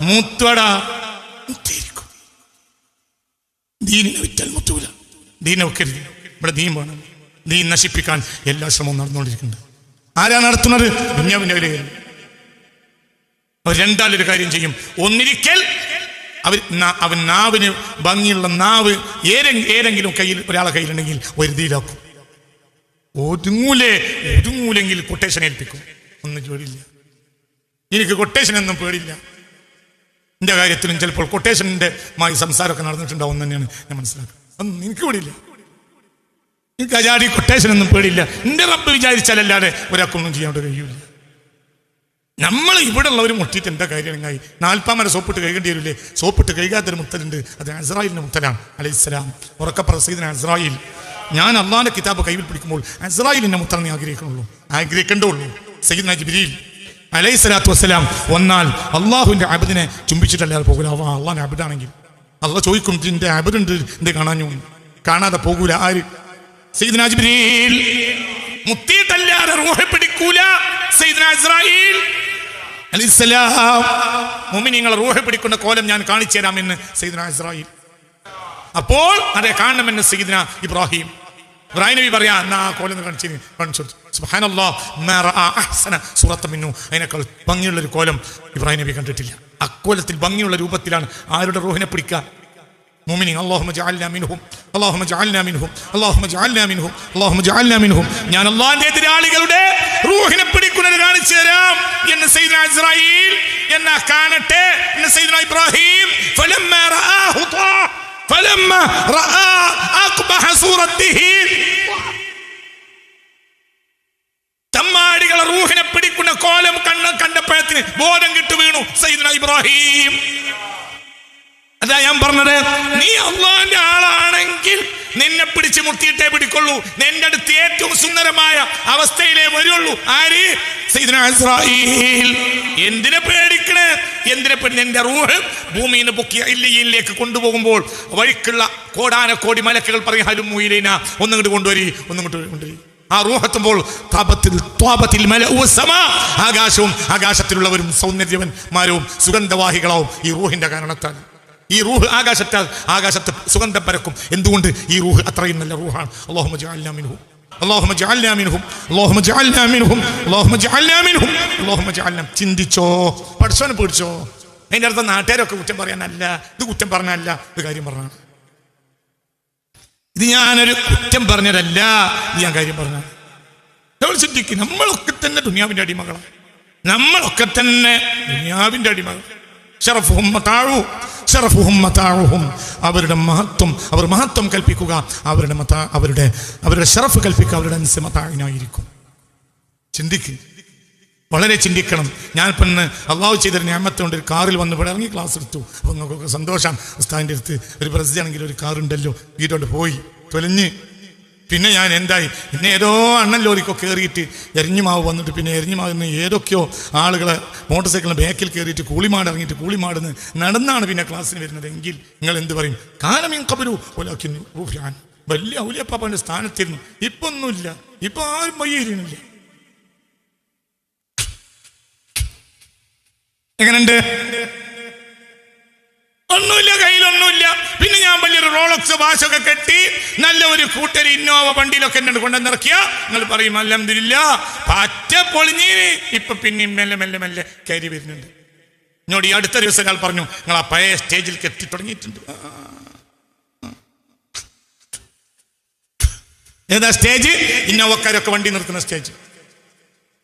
മൂത്തടാ, മുത്തിയിരിക്കും. ദീനിനെ വിറ്റാൽ മുത്തൂല. ദീനെ വെക്കരുത്. ഇവിടെ ദീൻ വേണം. നീ നശിപ്പിക്കാൻ എല്ലാ ശ്രമവും നടന്നുകൊണ്ടിരിക്കുന്നുണ്ട്. ആരാ നടത്തുന്നത്? ദുനിയാവിന്റെ വിലയിൽ അവർ രണ്ടാലൊരു കാര്യം ചെയ്യും. ഒന്നിരിക്കൽ അവൻ നാവിന് ഭംഗിയുള്ള നാവ് ഏതെങ്കിലും കയ്യിൽ ഒരാളെ കയ്യിലുണ്ടെങ്കിൽ വരുതിയിലാക്കും. ഒതുങ്ങൂലെങ്കിൽ കൊട്ടേഷൻ ഏൽപ്പിക്കും. ഒന്നും പേടിയില്ല, എനിക്ക് കൊട്ടേഷനൊന്നും പേടിയില്ല. എൻ്റെ കാര്യത്തിലും ചിലപ്പോൾ കൊട്ടേഷൻ്റെ സംസാരമൊക്കെ നടന്നിട്ടുണ്ടാവും തന്നെയാണ് ഞാൻ മനസ്സിലാക്കുന്നത്. ഒന്നും എനിക്ക് പേടിയില്ല, എനിക്ക് അജാടി കൊട്ടേഷനൊന്നും പേടിയില്ല. എൻ്റെ റബ്ബ് വിചാരിച്ചാലല്ലാതെ ഒരാൾക്കൊന്നും ചെയ്യാൻ കഴിയൂല. നമ്മൾ ഇവിടെ ഉള്ളവർ മുട്ടിയിട്ട് എന്താ കാര്യമായി? 40 മര സോപ്പിട്ട് കഴുകേണ്ടി വരില്ലേ? സോപ്പിട്ട് കഴുകാത്തൊരു മുത്തലുണ്ട്, അത് അസ്രായിലിൻ്റെ മുത്തലാണ് അലൈഹിസ്സലാം. ഉറക്കപ്പറ സയ്യിദുനാ അസ്രായിൽ. ഞാൻ അള്ളാഹിന്റെ കിതാബ് കൈവിൽ പിടിക്കുമ്പോൾ അസ്രായിലിൻ്റെ മുത്തലിനെ ആഗ്രഹിക്കണ്ടുള്ളൂ. സയ്യിദുനാ ജിബ്രീൽ അലൈഹിസ്സലാത്തു വസ്സലാം വന്നാൽ അള്ളാഹുവിൻ്റെ അബദിനെ ചുംബിച്ചിട്ടല്ലാതെ പോകൂല. അള്ളാഹിൻ്റെ അബദാണെങ്കിൽ അള്ളാഹ് ചോദിക്കും, എൻ്റെ അബദുണ്ട്, എന്ത് കാണാഞ്ഞു? കാണാതെ പോകൂല. ആര്? സയ്യിദുനാ ജിബ്രീൽ. മുത്തിയിട്ടല്ലാതെ റൂഹ് പിടിക്കൂല സയ്യിദുനാ ഇസ്രായീൽ അലൈഹിസ്സലാം. മുഅ്മിനീങ്ങളെ റൂഹ് പിടിക്കുന്ന കോലം ഞാൻ കാണിച്ചു തരാമെന്ന് സയ്യിദുനാ ഇസ്രായീൽ. അപ്പോൾ അതേ കാണണമെന്ന് സയ്യിദുനാ ഇബ്രാഹിം നബി പറയാ, എന്നാ കോലം കാണിച്ചു. സുബ്ഹാനല്ലാഹ്, മാ റഅ അഹ്സന സൂറത്തുൻ മിൻഹു. അതിനേക്കാൾ ഭംഗിയുള്ളൊരു കോലം ഇബ്രാഹിം നബി കണ്ടിട്ടില്ല. അക്കോലത്തിൽ ഭംഗിയുള്ള രൂപത്തിലാണ് ആരുടെ റൂഹിനെ പിടിക്കുക? മുഅ്മിനീൻ. അല്ലാഹുമ്മ ജഅൽനാ മിൻഹും, അല്ലാഹുമ്മ ജഅൽനാ മിൻഹും, അല്ലാഹുമ്മ ജഅൽനാ മിൻഹും, അല്ലാഹുമ്മ ജഅൽനാ മിൻഹും. ഞാൻ അല്ലാഹുവിന്റെ എതിരാളികളുടെ റൂഹിനെ പിടിക്കുന്നത് കാണിച്ചു തരാം എന്ന് സയ്യിദുനാ ഇസ്രായീൽ. എന്നാ കാണട്ടെ എന്ന് സയ്യിദുനാ ഇബ്രാഹിം. ഫലമ്മാ റആഹു ഫലമ്മാ റആ അഖ്ബഹ സൂറത്തിഹി. തമ്മാടികളെ റൂഹിനെ പിടിക്കുന്ന കോലം കണ്ടപ്പോഴത്തിന് ബോധം കിട്ടു വീണു സയ്യിദുനാ ഇബ്രാഹിം. അതാ ഞാൻ പറഞ്ഞത്, നീ അള്ളാന്റെ ആളാണെങ്കിൽ നിന്നെ പിടിച്ച് മുത്തിയിട്ടേ പിടിക്കൊള്ളൂ. നിന്റെ അടുത്ത് ഏറ്റവും സുന്ദരമായ അവസ്ഥയിലേ വരുള്ളൂ. ആര്? സയ്യിദുനാ ഇസ്രായീൽ. എന്തിനെ പേടിക്കണേ? നിന്റെ റൂഹ് ഭൂമിയിൽ നിന്ന് പൊക്കി ഇല്ലിയിലേക്ക് കൊണ്ടുപോകുമ്പോൾ വഴിക്കുള്ള കോടാനക്കോടി മലക്കുകൾ പറയും, ഹലുമ്മു ഇലൈനാ, ഒന്നിങ്ങോട്ട് കൊണ്ടുവരി. ആ റൂഹെത്തുമ്പോൾ ആകാശവും ആകാശത്തിലുള്ളവരും സൗന്ദര്യവന്മാരും സുഗന്ധവാഹികളാവും ഈ റൂഹിന്റെ കാരണത്താൽ. ഈ റൂഹ് ആകാശത്ത് സുഗന്ധം പരക്കും. എന്തുകൊണ്ട്? ഈ റൂഹ് അത്രയും നല്ല റൂഹാണ്. അല്ലാഹുമ്മ ജഅൽനാ മിൻഹും, അല്ലാഹുമ്മ ജഅൽനാ മിൻഹും, അല്ലാഹുമ്മ ജഅൽനാ മിൻഹും, അല്ലാഹുമ്മ ജഅൽനാ മിൻഹും, അല്ലാഹുമ്മ ജഅൽനാ. ചിന്തിച്ചോ, പടച്ചോനെ പേടിച്ചോ. അതിൻ്റെ അർത്ഥം നാട്ടുകാരൊക്കെ കുറ്റം പറയാനല്ല, ഇത് കുറ്റം പറഞ്ഞല്ല, ഇത് കാര്യം പറഞ്ഞാണ്. ഇത് ഞാനൊരു കുറ്റം പറഞ്ഞതല്ല, ഇത് ഞാൻ കാര്യം പറഞ്ഞ. ചിന്തിക്കും, നമ്മളൊക്കെ തന്നെ ദുനിയാവിൻ്റെ അടിമകളാണ്. നമ്മളൊക്കെ തന്നെ ദുനിയാവിൻ്റെ അടിമകൾ. അവരുടെ മഹത്വം, അവർ മഹത്വം കൽപ്പിക്കുക, അവരുടെ ഷറഫ് കൽപ്പിക്കുക, അവരുടെ മതായിനായിരിക്കും. ചിന്തിക്കുക, വളരെ ചിന്തിക്കണം. ഞാനിപ്പോൾ ഇന്ന് അള്ളാഹു ചെയ്തൊരു നിഅമത്തുകൊണ്ട് ഒരു കാറിൽ വന്ന് ഇവിടെ ഇറങ്ങി ക്ലാസ് എടുത്തു. അപ്പോൾ നിങ്ങൾക്കൊക്കെ സന്തോഷം. ഉസ്താദിൻ്റെ അടുത്ത് ഒരു പ്രസിദ്ധിയാണെങ്കിൽ ഒരു കാറുണ്ടല്ലോ, വീട്ടോട്ട് പോയി തൊലഞ്ഞ്. പിന്നെ ഞാൻ എന്തായി, പിന്നെ ഏതോ അണ്ണൻ ലോറിക്കൊക്കെ കയറിയിട്ട് എരിഞ്ഞുമാവ് വന്നിട്ട്, പിന്നെ എരിഞ്ഞുമാവിന്ന് ഏതൊക്കെയോ ആളുകളെ മോട്ടോർ സൈക്കിളിന് ബാക്കിൽ കയറിയിട്ട് കൂളിമാട് ഇറങ്ങിയിട്ട് കൂളിമാടുന്ന് നടന്നാണ് പിന്നെ ക്ലാസ്സിന് വരുന്നത്. എങ്കിൽ നിങ്ങൾ എന്ത് പറയും? കാലമീൻ കബരു ഒലാക്കിന്നു റൂഫിയാൻ. വലിയ ഔലിയപ്പാപ്പൻ്റെ സ്ഥാനത്തിരുന്നു. ഇപ്പം ഒന്നുമില്ല, ഇപ്പം ആരും വയ്യിരുന്നില്ല. എങ്ങനെയുണ്ട്? ഒന്നുമില്ല, കയ്യിലൊന്നുമില്ല. പിന്നെ ഞാൻ വലിയൊരു റോളക്സ് വാശൊക്കെ കെട്ടി നല്ല ഒരു കൂട്ടര് ഇന്നോവ വണ്ടിയിലൊക്കെ എന്നെ കൊണ്ടുവന്നിറക്കിയ നിങ്ങൾ പറയും അൽഹംദുലില്ലാ പറ്റ പൊളിഞ്ഞീന്. ഇപ്പൊ പിന്നെയും മെല്ലെ മെല്ലെ മെല്ലെ കയറി വരുന്നുണ്ട്. എന്നോട് ഈ അടുത്ത ദിവസം ഒരാൾ പറഞ്ഞു, നിങ്ങൾ ആ പഴയ സ്റ്റേജിൽ എത്തി തുടങ്ങിയിട്ടുണ്ട്. ഏതാ സ്റ്റേജ്? ഇന്നോവക്കാരൊക്കെ വണ്ടി നിർത്തുന്ന സ്റ്റേജ്,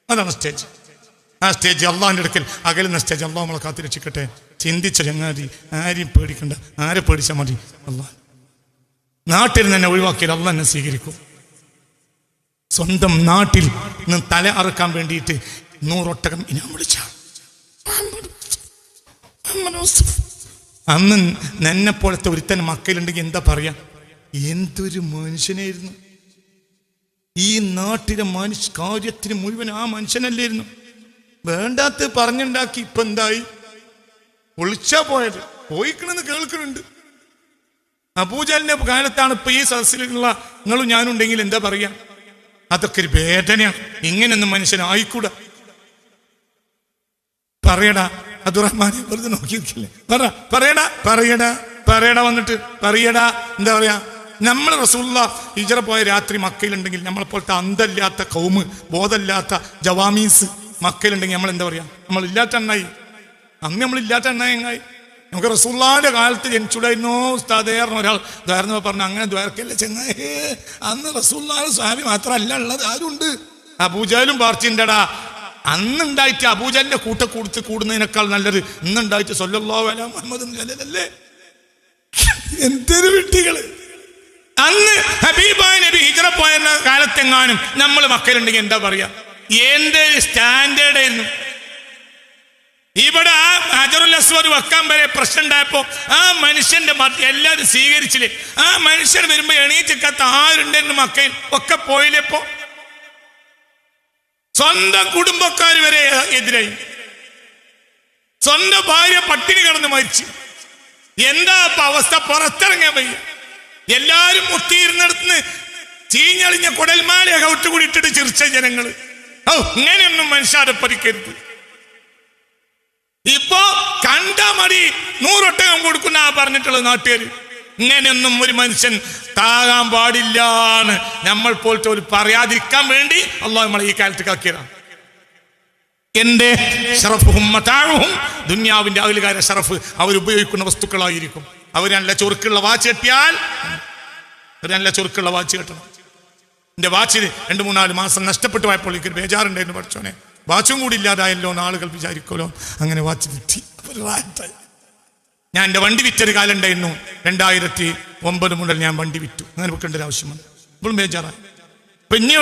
അതാണ് സ്റ്റേജ്. ആ സ്റ്റേജ് അള്ളാഹിൻ്റെ അടുക്കൽ അകലുന്ന സ്റ്റേജ്. അള്ളാഹു നമ്മളെ കാത്തിരക്ഷിക്കട്ടെ. ചിന്തിച്ച ചങ്ങാതി, ആരെയും പേടിക്കണ്ട. ആരെ പേടിച്ചാൽ മതി? അള്ളാഹ്. നാട്ടിൽ നിന്ന് ഒഴിവാക്കിയാൽ അള്ളാഹ് എന്നെ സ്വീകരിക്കും. സ്വന്തം നാട്ടിൽ നിന്ന് തല അറുക്കാൻ വേണ്ടിയിട്ട് 100 ഒട്ടകം ഇനാം വിളിച്ച അന്ന് എന്നെപ്പോലത്തെ ഒരുത്തൻ മക്കയിലുണ്ടെങ്കിൽ എന്താ പറയാ? എന്തൊരു മനുഷ്യനായിരുന്നു. ഈ നാട്ടിലെ കാര്യത്തിന് മുഴുവൻ ആ മനുഷ്യനല്ലായിരുന്നു. വേണ്ടാത്ത പറഞ്ഞുണ്ടാക്കി. ഇപ്പൊ എന്തായി? ഒളിച്ചാ പോയത്. പോയിക്കണെന്ന് കേൾക്കുന്നുണ്ട്. അബൂജഹലിന്റെ കാലത്താണ് ഇപ്പൊ ഈ സദസ്സിലുള്ള നിങ്ങളും ഞാനുണ്ടെങ്കിൽ എന്താ പറയാ? അതൊക്കെ ഒരു വേദനയാണ്. ഇങ്ങനെയൊന്നും മനുഷ്യനായിക്കൂടാ. പറയടാ അബ്ദുറഹ്മാനെ, വെറുതെ നോക്കി നിൽക്കില്ലേ? പറയടാ വന്നിട്ട് പറയടാ. എന്താ പറയാ? നമ്മൾ റസൂലുള്ളാഹ് ഹിജ്റ പോയ രാത്രി മക്കയിലുണ്ടെങ്കിൽ നമ്മളെപ്പോലത്തെ അന്തമില്ലാത്ത കൗമ്, ബോധമില്ലാത്ത ജവാമീസ് മക്കയിലുണ്ടെങ്കിൽ നമ്മൾ എന്താ പറയുക? നമ്മളില്ലാത്ത എണ്ണായി. അന്ന് നമ്മളില്ലാത്ത എണ്ണായി എങ്ങായി. നമുക്ക് റസൂലുള്ളാഹിന്റെ കാലത്ത് ജനിച്ചുടായിരുന്നോ ഉസ്താദേ ഒരാൾ ദ്വാരന്ന് പറഞ്ഞു. അങ്ങനെ ദ്വാരക്കല്ലേ ചെങ്ങായി, അന്ന് റസൂലുള്ളാഹിന്റെ സ്വഹാബി മാത്രമല്ല ഉള്ളത്, ആരുണ്ട്? അബൂജഹലും പാർച്ചിണ്ടടാ. അന്നുണ്ടായിട്ട് അബൂജഹലിന്റെ കൂടുന്നതിനേക്കാൾ നല്ലത് ഇന്നുണ്ടായിട്ട് സ്വല്ലല്ലാഹു അലൈഹി മുഹമ്മദ് അല്ലേ. എന്തൊരു വിട്ടികള്! അന്ന് ഹബീബായ നബി ഹിജ്റ പോയ കാലത്തെങ്ങാനും നമ്മൾ മക്കയിലുണ്ടെങ്കിൽ എന്താ പറയാ? എന്തൊരു സ്റ്റാൻഡേർഡ് ആയിരുന്നു. ഇവിടെ ആ ഹജറുൽ അസ്വദ് വെക്കാൻ വരെ പ്രശ്നം ഉണ്ടായപ്പോ ആ മനുഷ്യന്റെ എല്ലാവരും സ്വീകരിച്ചില്ലേ? ആ മനുഷ്യൻ വരുമ്പോ എണീച്ചക്കാത്ത ആരുണ്ടെന്ന് മക്കയിൽ ഒക്കെ പോയില്ലേപ്പോ. സ്വന്തം കുടുംബക്കാർ വരെ എതിരായി. സ്വന്തം ഭാര്യ പട്ടിണി കിടന്ന് മരിച്ചു. എന്താ ഇപ്പൊ അവസ്ഥ? പുറത്തിറങ്ങാൻ വയ്യ. എല്ലാരും മുട്ടിയിരുന്നിടത്തുനിന്ന് ചീഞ്ഞളിഞ്ഞ കുടൽമാലയൊക്കെ ഒട്ടുകൂടി ഇട്ടിട്ട് ചിരിച്ച ജനങ്ങള്. ഇങ്ങനെയൊന്നും മനുഷ്യരെ പറിക്കരുത്. ഇപ്പോ കണ്ടാ മതി 100 ഒട്ടകം കൊടുക്കുന്ന പറഞ്ഞിട്ടുള്ളത് നാട്ടുകാര്. ഇങ്ങനെയൊന്നും ഒരു മനുഷ്യൻ താകാൻ പാടില്ലാന്ന് നമ്മൾ പോലത്തെ ഒരു പറയാതിരിക്കാൻ വേണ്ടി അള്ളാഹു നമ്മളെ ഈ കാലത്ത് കാക്കിയതാണ്. എന്റെ ഷറഫും മതാഉഹും, ദുനിയാവിന്റെ അഹ്ലുകാരെ ഷറഫ് അവരുപയോഗിക്കുന്ന വസ്തുക്കളായിരിക്കും. അവർ നല്ല ചൊറുക്കുള്ള വാച്ച് കെട്ടിയാൽ നല്ല ചൊറുക്കുള്ള വാച്ച് കെട്ടണം. എന്റെ വാച്ചിന് 2-3-4 മാസം നഷ്ടപ്പെട്ടു പോയപ്പോൾ എനിക്ക് ബേജാറുണ്ടായിരുന്നു. പഠിച്ചോനെ, വാച്ചും കൂടി ഇല്ലാതായല്ലോ എന്ന് ആളുകൾ വിചാരിക്കുമല്ലോ. അങ്ങനെ വാച്ച് വിറ്റി. ഞാൻ എൻ്റെ വണ്ടി വിറ്റൊരു കാലം ഉണ്ടായിരുന്നു. 2009 മുതൽ ഞാൻ വണ്ടി വിറ്റു. അങ്ങനെ വെക്കേണ്ട ഒരു ആവശ്യം വന്നു. ഇപ്പോഴും ബേജാറായി. ഇപ്പൊ ഇനി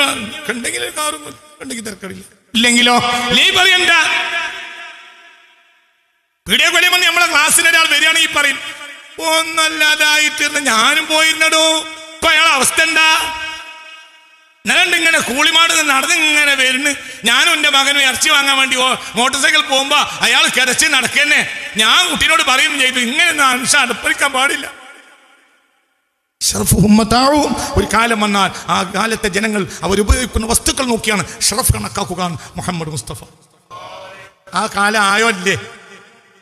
കണ്ടെങ്കിൽ കാറും കണ്ടെങ്കിൽ തിരക്കടില്ല. ഇല്ലെങ്കിലോ നീ പറയണ്ട. വീഡിയോ കൊല്ലം വന്ന് നമ്മളെ ക്ലാസ്സിൽ ഒരാൾ വരികയാണെങ്കിൽ പറയും ഒന്നല്ലാതായിട്ടിരുന്ന ഞാനും പോയിരുന്നടോ. ഇപ്പൊ അയാളെ അവസ്ഥ എന്താ? എന്നിട്ട് ഇങ്ങനെ കൂളിമാട് നടന്ന് ഇങ്ങനെ വരുന്നു. ഞാനും എൻ്റെ മകനും ഇറച്ചി വാങ്ങാൻ വേണ്ടി മോട്ടോർ സൈക്കിൾ പോകുമ്പോ അയാൾ കിടച്ച് നടക്കന്നെ. ഞാൻ കുട്ടീനോട് പറയും ചെയ്തു, ഇങ്ങനെ മനുഷ്യ അടുപ്പിക്കാൻ പാടില്ല. ഒരു കാലം വന്നാൽ ആ കാലത്തെ ജനങ്ങൾ അവരുപയോഗിക്കുന്ന വസ്തുക്കൾ നോക്കിയാണ് ഷറഫ് കണക്കാക്കുക. മുഹമ്മദ് മുസ്തഫ ആ കാലം ആയോല്ലേ?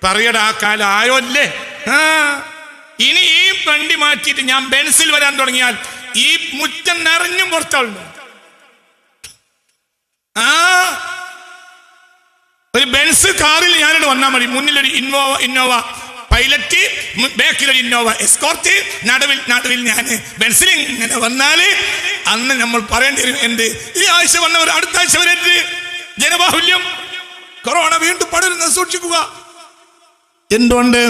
പറയടാ, ആ കാലം ആയോല്ലേ? ഇനി ഈ വണ്ടി മാറ്റിയിട്ട് ഞാൻ ബെൻസിൽ വരാൻ തുടങ്ങിയാൽ ഈ മുറ്റം നിറഞ്ഞും പുറത്താളുണ്ട്. ഒരു ബെൻസ് കാറിൽ ഞാനിവിടെ വന്നാൽ മതി. മുന്നിലൊരു ഇന്നോവ പൈലറ്റ്, ബാക്കിലൊരു ഇന്നോവ എസ്കോർട്ട്, നടുവിൽ ഞാൻ ബെൻസിൽ ഇങ്ങനെ വന്നാല് അന്ന് നമ്മൾ പറയേണ്ടി വരും എന്ത്? ഈ ആഴ്ച വന്നവർ അടുത്ത ആഴ്ച വരരുത്. ജനബാഹുല്യം, കൊറോണ വീണ്ടും പടരുന്നത് സൂക്ഷിക്കുക. എന്തുകൊണ്ട്?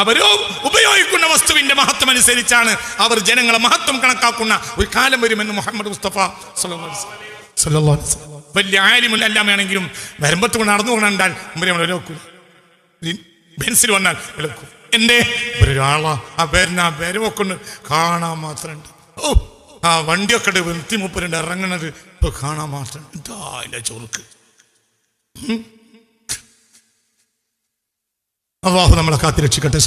അവരോ ഉപയോഗിക്കുന്ന വസ്തുവിന്റെ മഹത്വം അനുസരിച്ചാണ് അവർ ജനങ്ങളെ മഹത്വം കണക്കാക്കുന്ന ഒരു കാലം വരുമെന്ന് മുഹമ്മദ് മുസ്തഫ സല്ലല്ലാഹു അലൈഹി വസല്ലം. വലിയ ആലിമുൽ അല്ലാമയാണെങ്കിലും വരുമ്പത്ത് കൊണ്ട് നടന്നു കൊണ്ടാൽ വിലക്കും. ബെൻസിൽ വന്നാൽ വിലക്കും. എന്റെ ഒരാളാ ആ വരവൊക്കെ കാണാൻ മാത്രമുണ്ട്. ആ വണ്ടിയൊക്കെ 130 ഇറങ്ങുന്നത് ഇപ്പൊ കാണാൻ മാത്രം. എന്താ അതിന്റെ ചൊറുക്ക്! അല്ലാഹു നമ്മളെ കാത്തിരക്ഷിക്കട്ടെ.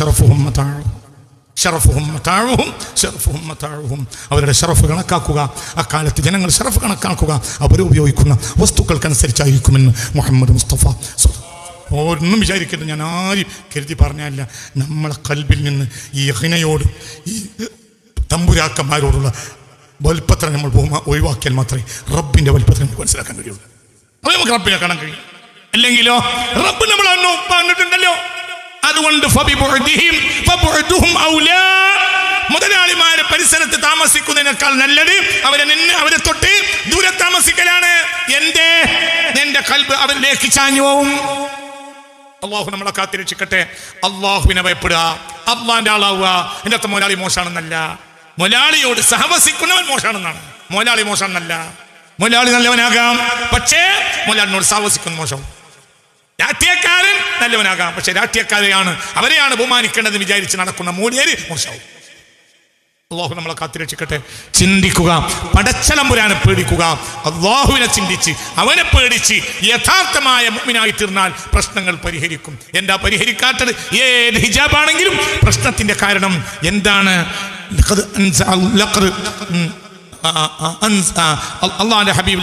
അവരുടെ ഷറഫ് കണക്കാക്കുക. അക്കാലത്ത് ജനങ്ങൾ ഷറഫ് കണക്കാക്കുക അവരുപയോഗിക്കുന്ന വസ്തുക്കൾക്കനുസരിച്ചായിരിക്കുമെന്ന് മുഹമ്മദ് മുസ്തഫ. ഒന്നും വിചാരിക്കരുത്, ഞാൻ ആരും കരുതി പറഞ്ഞല്ല. നമ്മളെ കൽബിൽ നിന്ന് ഈ ഹിനയോട് ഈ തമ്പുരാക്കന്മാരോടുള്ള വലുപ്പത്ര നമ്മൾ ഒഴിവാക്കിയാൽ മാത്രമേ റബ്ബിന്റെ വലുപ്പത്തിൽ നമുക്ക് മനസ്സിലാക്കാൻ കഴിയുള്ളൂ. അത് നമുക്ക് റബ്ബിനെ കാണാൻ കഴിയും. അല്ലെങ്കിലോ റബ്ബ് നമ്മൾ പറഞ്ഞിട്ടുണ്ടല്ലോ. അതുകൊണ്ട് മുതലാളിമാരെ പരിസരത്ത് താമസിക്കുന്നതിനേക്കാൾ നല്ലത് അവരെ തൊട്ട് ദൂരെ താമസിക്കലാണ്. എന്റെ കൽബ് അവരിലേക്ക് ചാഞ്ഞു പോവും. അള്ളാഹു നമ്മളെ കാത്തിരക്ഷിക്കട്ടെ. അള്ളാഹുവിനെ ഭയപ്പെടുക, അള്ളാന്റെ ആളാവുക. എൻ്റെ അർത്ഥം മുതലാളി മോശാണെന്നല്ല, മുതലാളിയോട് സഹവസിക്കുന്നവൻ മോശാണെന്നാണ്. മുതലാളി മോശാണെന്നല്ല, മുതലാളി നല്ലവനാകാം, പക്ഷേ മുതലാളിനോട് സഹവസിക്കുന്ന മോശം. രാഷ്ട്രീയക്കാരൻ നല്ലവനാകാം, പക്ഷെ അവരെയാണ് ബഹുമാനിക്കേണ്ടതെന്ന് വിചാരിച്ച് നടക്കുന്ന മൂല്യര് മോശമാവും. അള്ളാഹു നമ്മളെ കാത്തിരക്ഷിക്കട്ടെ. ചിന്തിക്കുക, പടച്ചതമ്പുരാനെ പേടിക്കുക. അള്ളാഹുവിനെ ചിന്തിച്ച് അവനെ പേടിച്ച് യഥാർത്ഥമായ മുഅ്മിനായി തീർന്നാൽ പ്രശ്നങ്ങൾ പരിഹരിക്കും. എന്താ പരിഹരിക്കാത്തത്? ഏത് ഹിജാബാണെങ്കിലും പ്രശ്നത്തിന്റെ കാരണം എന്താണ്? അള്ളാഹുവിന്റെ ഹബീബ്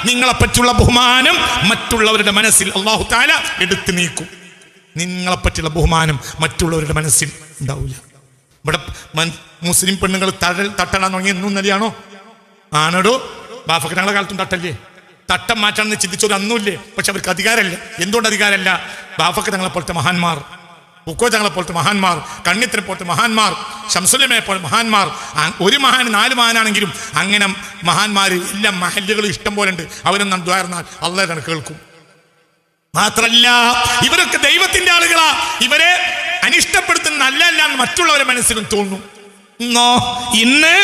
നിങ്ങളെ പറ്റിയുള്ള ബഹുമാനം മറ്റുള്ളവരുടെ മനസ്സിൽ അള്ളാഹു തആല എടുത്തു നീക്കും. നിങ്ങളെപ്പറ്റിയുള്ള ബഹുമാനം മറ്റുള്ളവരുടെ മനസ്സിൽ ഉണ്ടാവില്ല. ഇവിടെ മുസ്ലിം പെണ്ണുങ്ങൾ തട്ടണം തുടങ്ങി എന്നും നല്ലയാണോ? ആണോടോ? ബാഫക്ക് ഞങ്ങളുടെ കാലത്തും തട്ടല്ലേ? തട്ടം മാറ്റാണെന്ന് ചിന്തിച്ചത് അന്നുമില്ലേ? പക്ഷെ അവർക്ക് അധികാരമല്ല. എന്തുകൊണ്ട് അധികാരമല്ല? ബാഫക്ക് തങ്ങളെ പോലത്തെ മഹാന്മാർ, ഉക്കോ തങ്ങളെ പോലത്തെ മഹാന്മാർ, കണ്ണിത്തിനെ പോലത്തെ മഹാന്മാർ, ശംസുലമയെ പോലെ മഹാന്മാർ, ഒരു മഹാൻ 4 മഹാനാണെങ്കിലും അങ്ങനെ മഹാന്മാർ എല്ലാ മഹല്ലുകളും ഇഷ്ടം പോലെ ഉണ്ട്. അവരൊന്നും ദ്വാരന്നാൽ അള്ളാഹു തന്നെ കേൾക്കും. മാത്രല്ല ഇവരൊക്കെ ദൈവത്തിന്റെ ആളുകളാ. ഇവരെ അനിഷ്ടപ്പെടുത്തുന്ന നല്ലല്ല എന്ന് മറ്റുള്ളവരുടെ മനസ്സിലും തോന്നുന്നു. ഇന്ന്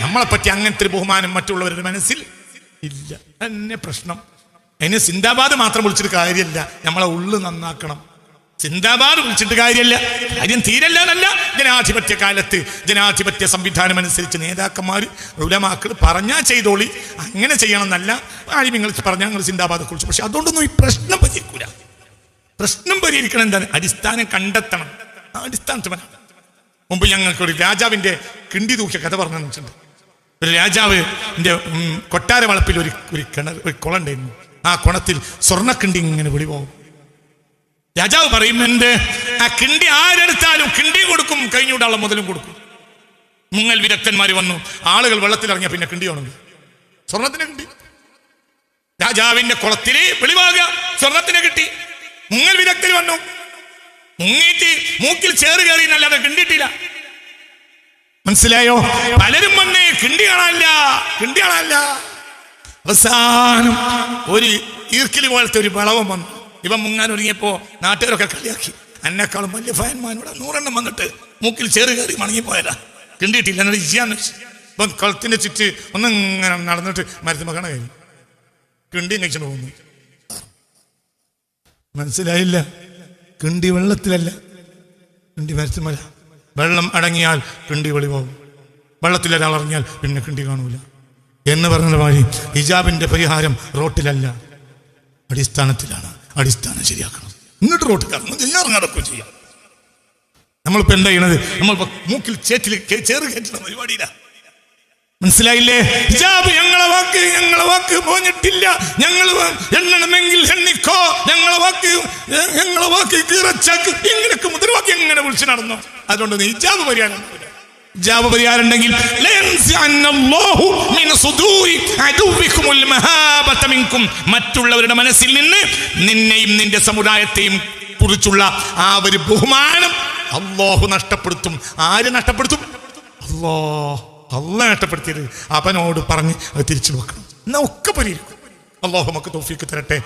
നമ്മളെപ്പറ്റി അങ്ങനത്തെ ഒരു ബഹുമാനം മറ്റുള്ളവരുടെ മനസ്സിൽ ഇല്ല. തന്നെ പ്രശ്നം. അതിന് സിന്ദാബാദ് മാത്രം വിളിച്ചിട്ട് കാര്യമല്ല, നമ്മളെ ഉള്ളു നന്നാക്കണം. സിന്ദാബാദ് വിളിച്ചിട്ട് കാര്യമല്ല, കാര്യം തീരല്ല എന്നല്ല. ജനാധിപത്യ കാലത്ത് ജനാധിപത്യ സംവിധാനം അനുസരിച്ച് നേതാക്കന്മാർ ഉലമാക്കൾ പറഞ്ഞാൽ ചെയ്തോളി, അങ്ങനെ ചെയ്യണം എന്നല്ല. ആലിമീങ്ങൾ പറഞ്ഞാൽ ഞങ്ങൾ സിന്ദാബാദെ കുറിച്ച്. പക്ഷെ അതുകൊണ്ടൊന്നും ഈ പ്രശ്നം പരിഹരിക്കൂല. പ്രശ്നം പരിഹരിക്കണം എന്താണ്? അടിസ്ഥാനം കണ്ടെത്തണം. അടിസ്ഥാനത്തിൽ മുമ്പ് ഞങ്ങൾക്കൊരു രാജാവിന്റെ കിണ്ടി തൂക്കിയ കഥ പറഞ്ഞു വെച്ചിട്ടുണ്ട്. ഒരു രാജാവിന്റെ കൊട്ടാര വളപ്പിൽ ഒരു കുളം ഉണ്ടായിരുന്നു. ആ കുളത്തിൽ സ്വർണ്ണക്കിണ്ടി ഇങ്ങനെ വിളി പോകും. രാജാവ് പറയും, എന്ത് ആ കിണ്ടി ആരെടുത്താലും കിണ്ടി കൊടുക്കും, കഴിഞ്ഞൂടാനുള്ള മുതലും കൊടുക്കും. മുങ്ങൽ വിദഗ്ധന്മാർ വന്നു. ആളുകൾ വെള്ളത്തിലിറങ്ങിയ പിന്നെ കിണ്ടി വേണമെങ്കിൽ സ്വർണത്തിന് കിട്ടി. രാജാവിന്റെ കുളത്തില് വെളിവാകുക, സ്വർണത്തിന് കിട്ടി. മുങ്ങൽ വിദഗ്ധർ വന്നു, മുങ്ങിയിട്ട് മൂക്കിൽ ചേറ് കയറി എന്നല്ലാതെ കിണ്ടിട്ടില്ല. മനസ്സിലായോ? പലരും വന്നേ കിണ്ടി കാണാനില്ല. അവസാനം ഒരു ഈർക്കിലി പോലത്തെ ഒരു വളവം വന്നു. ഇവൻ മുങ്ങാൻ ഒരുങ്ങിയപ്പോ നാട്ടുകാരൊക്കെ കളിയാക്കി, എന്നെക്കാളും വലിയ ഫയന്മാനോട് 100 എണ്ണം വന്നിട്ട് മൂക്കിൽ ചേറ് കയറി മണങ്ങിപ്പോയതാ, കിണ്ടിയിട്ടില്ല. എന്നിട്ട് ചെയ്യാന്ന് വെച്ചു. ഇപ്പം കുളത്തിന്റെ ചുറ്റ് ഒന്നിങ്ങനെ നടന്നിട്ട് മരത്തിൽ മകണ കഴിഞ്ഞു കിണ്ടിയും കഴിച്ചു പോകുന്നു. മനസ്സിലായില്ല? കിണ്ടി വെള്ളത്തിലല്ല, കിണ്ടി മരത്തുമല. വെള്ളം അടങ്ങിയാൽ കിണ്ടി വെളി പോകും, വെള്ളത്തിലൊരാൾ ഇറങ്ങിയാൽ പിന്നെ കിണ്ടി കാണൂല എന്ന് പറഞ്ഞ മാതിരി ഹിജാബിന്റെ പരിഹാരം റോട്ടിലല്ല, അടിസ്ഥാനത്തിലാണ്. അടിസ്ഥാനം ശരിയാക്കണം, എന്നിട്ട് റോട്ടിൽ കറങ്ങും നടക്കുകയും ചെയ്യാം. നമ്മളിപ്പോ എന്താ ചെയ്യണത്? നമ്മളിപ്പോ മൂക്കിൽ ചേറ് കയറ്റുന്ന പരിപാടിയില്ല. മനസ്സിലായില്ലേ? ഹിജാബ് ഞങ്ങളെ വാക്ക് പോഞ്ഞിട്ടില്ല. ഞങ്ങൾ എണ്ണണമെങ്കിൽ എണ്ണിക്കോ, ഞങ്ങളെ വാക്ക് കീറച്ചാക്ക്, ഇങ്ങനെയൊക്കെ മുദ്രവാക്കി എങ്ങനെ വിളിച്ചു നടന്നു. അതുകൊണ്ട് ഹിജാബ് പരിഹാരം ഉണ്ടെങ്കിൽ മറ്റുള്ളവരുടെ മനസ്സിൽ നിന്ന് നിന്നെയും നിന്റെ സമുദായത്തെയും കുറിച്ചുള്ള ആ ഒരു ബഹുമാനം അല്ലാഹു നഷ്ടപ്പെടുത്തും. ആര് നഷ്ടപ്പെടുത്തും? അല്ലാഹു നഷ്ടപ്പെടുത്തിയത് അവനോട് പറഞ്ഞ് അത് തിരിച്ചു വെക്കണം. എന്നാ ഒക്കെ പരിഹരിക്കും. അല്ലാഹു നമുക്ക് തൗഫീഖ് തരട്ടെ.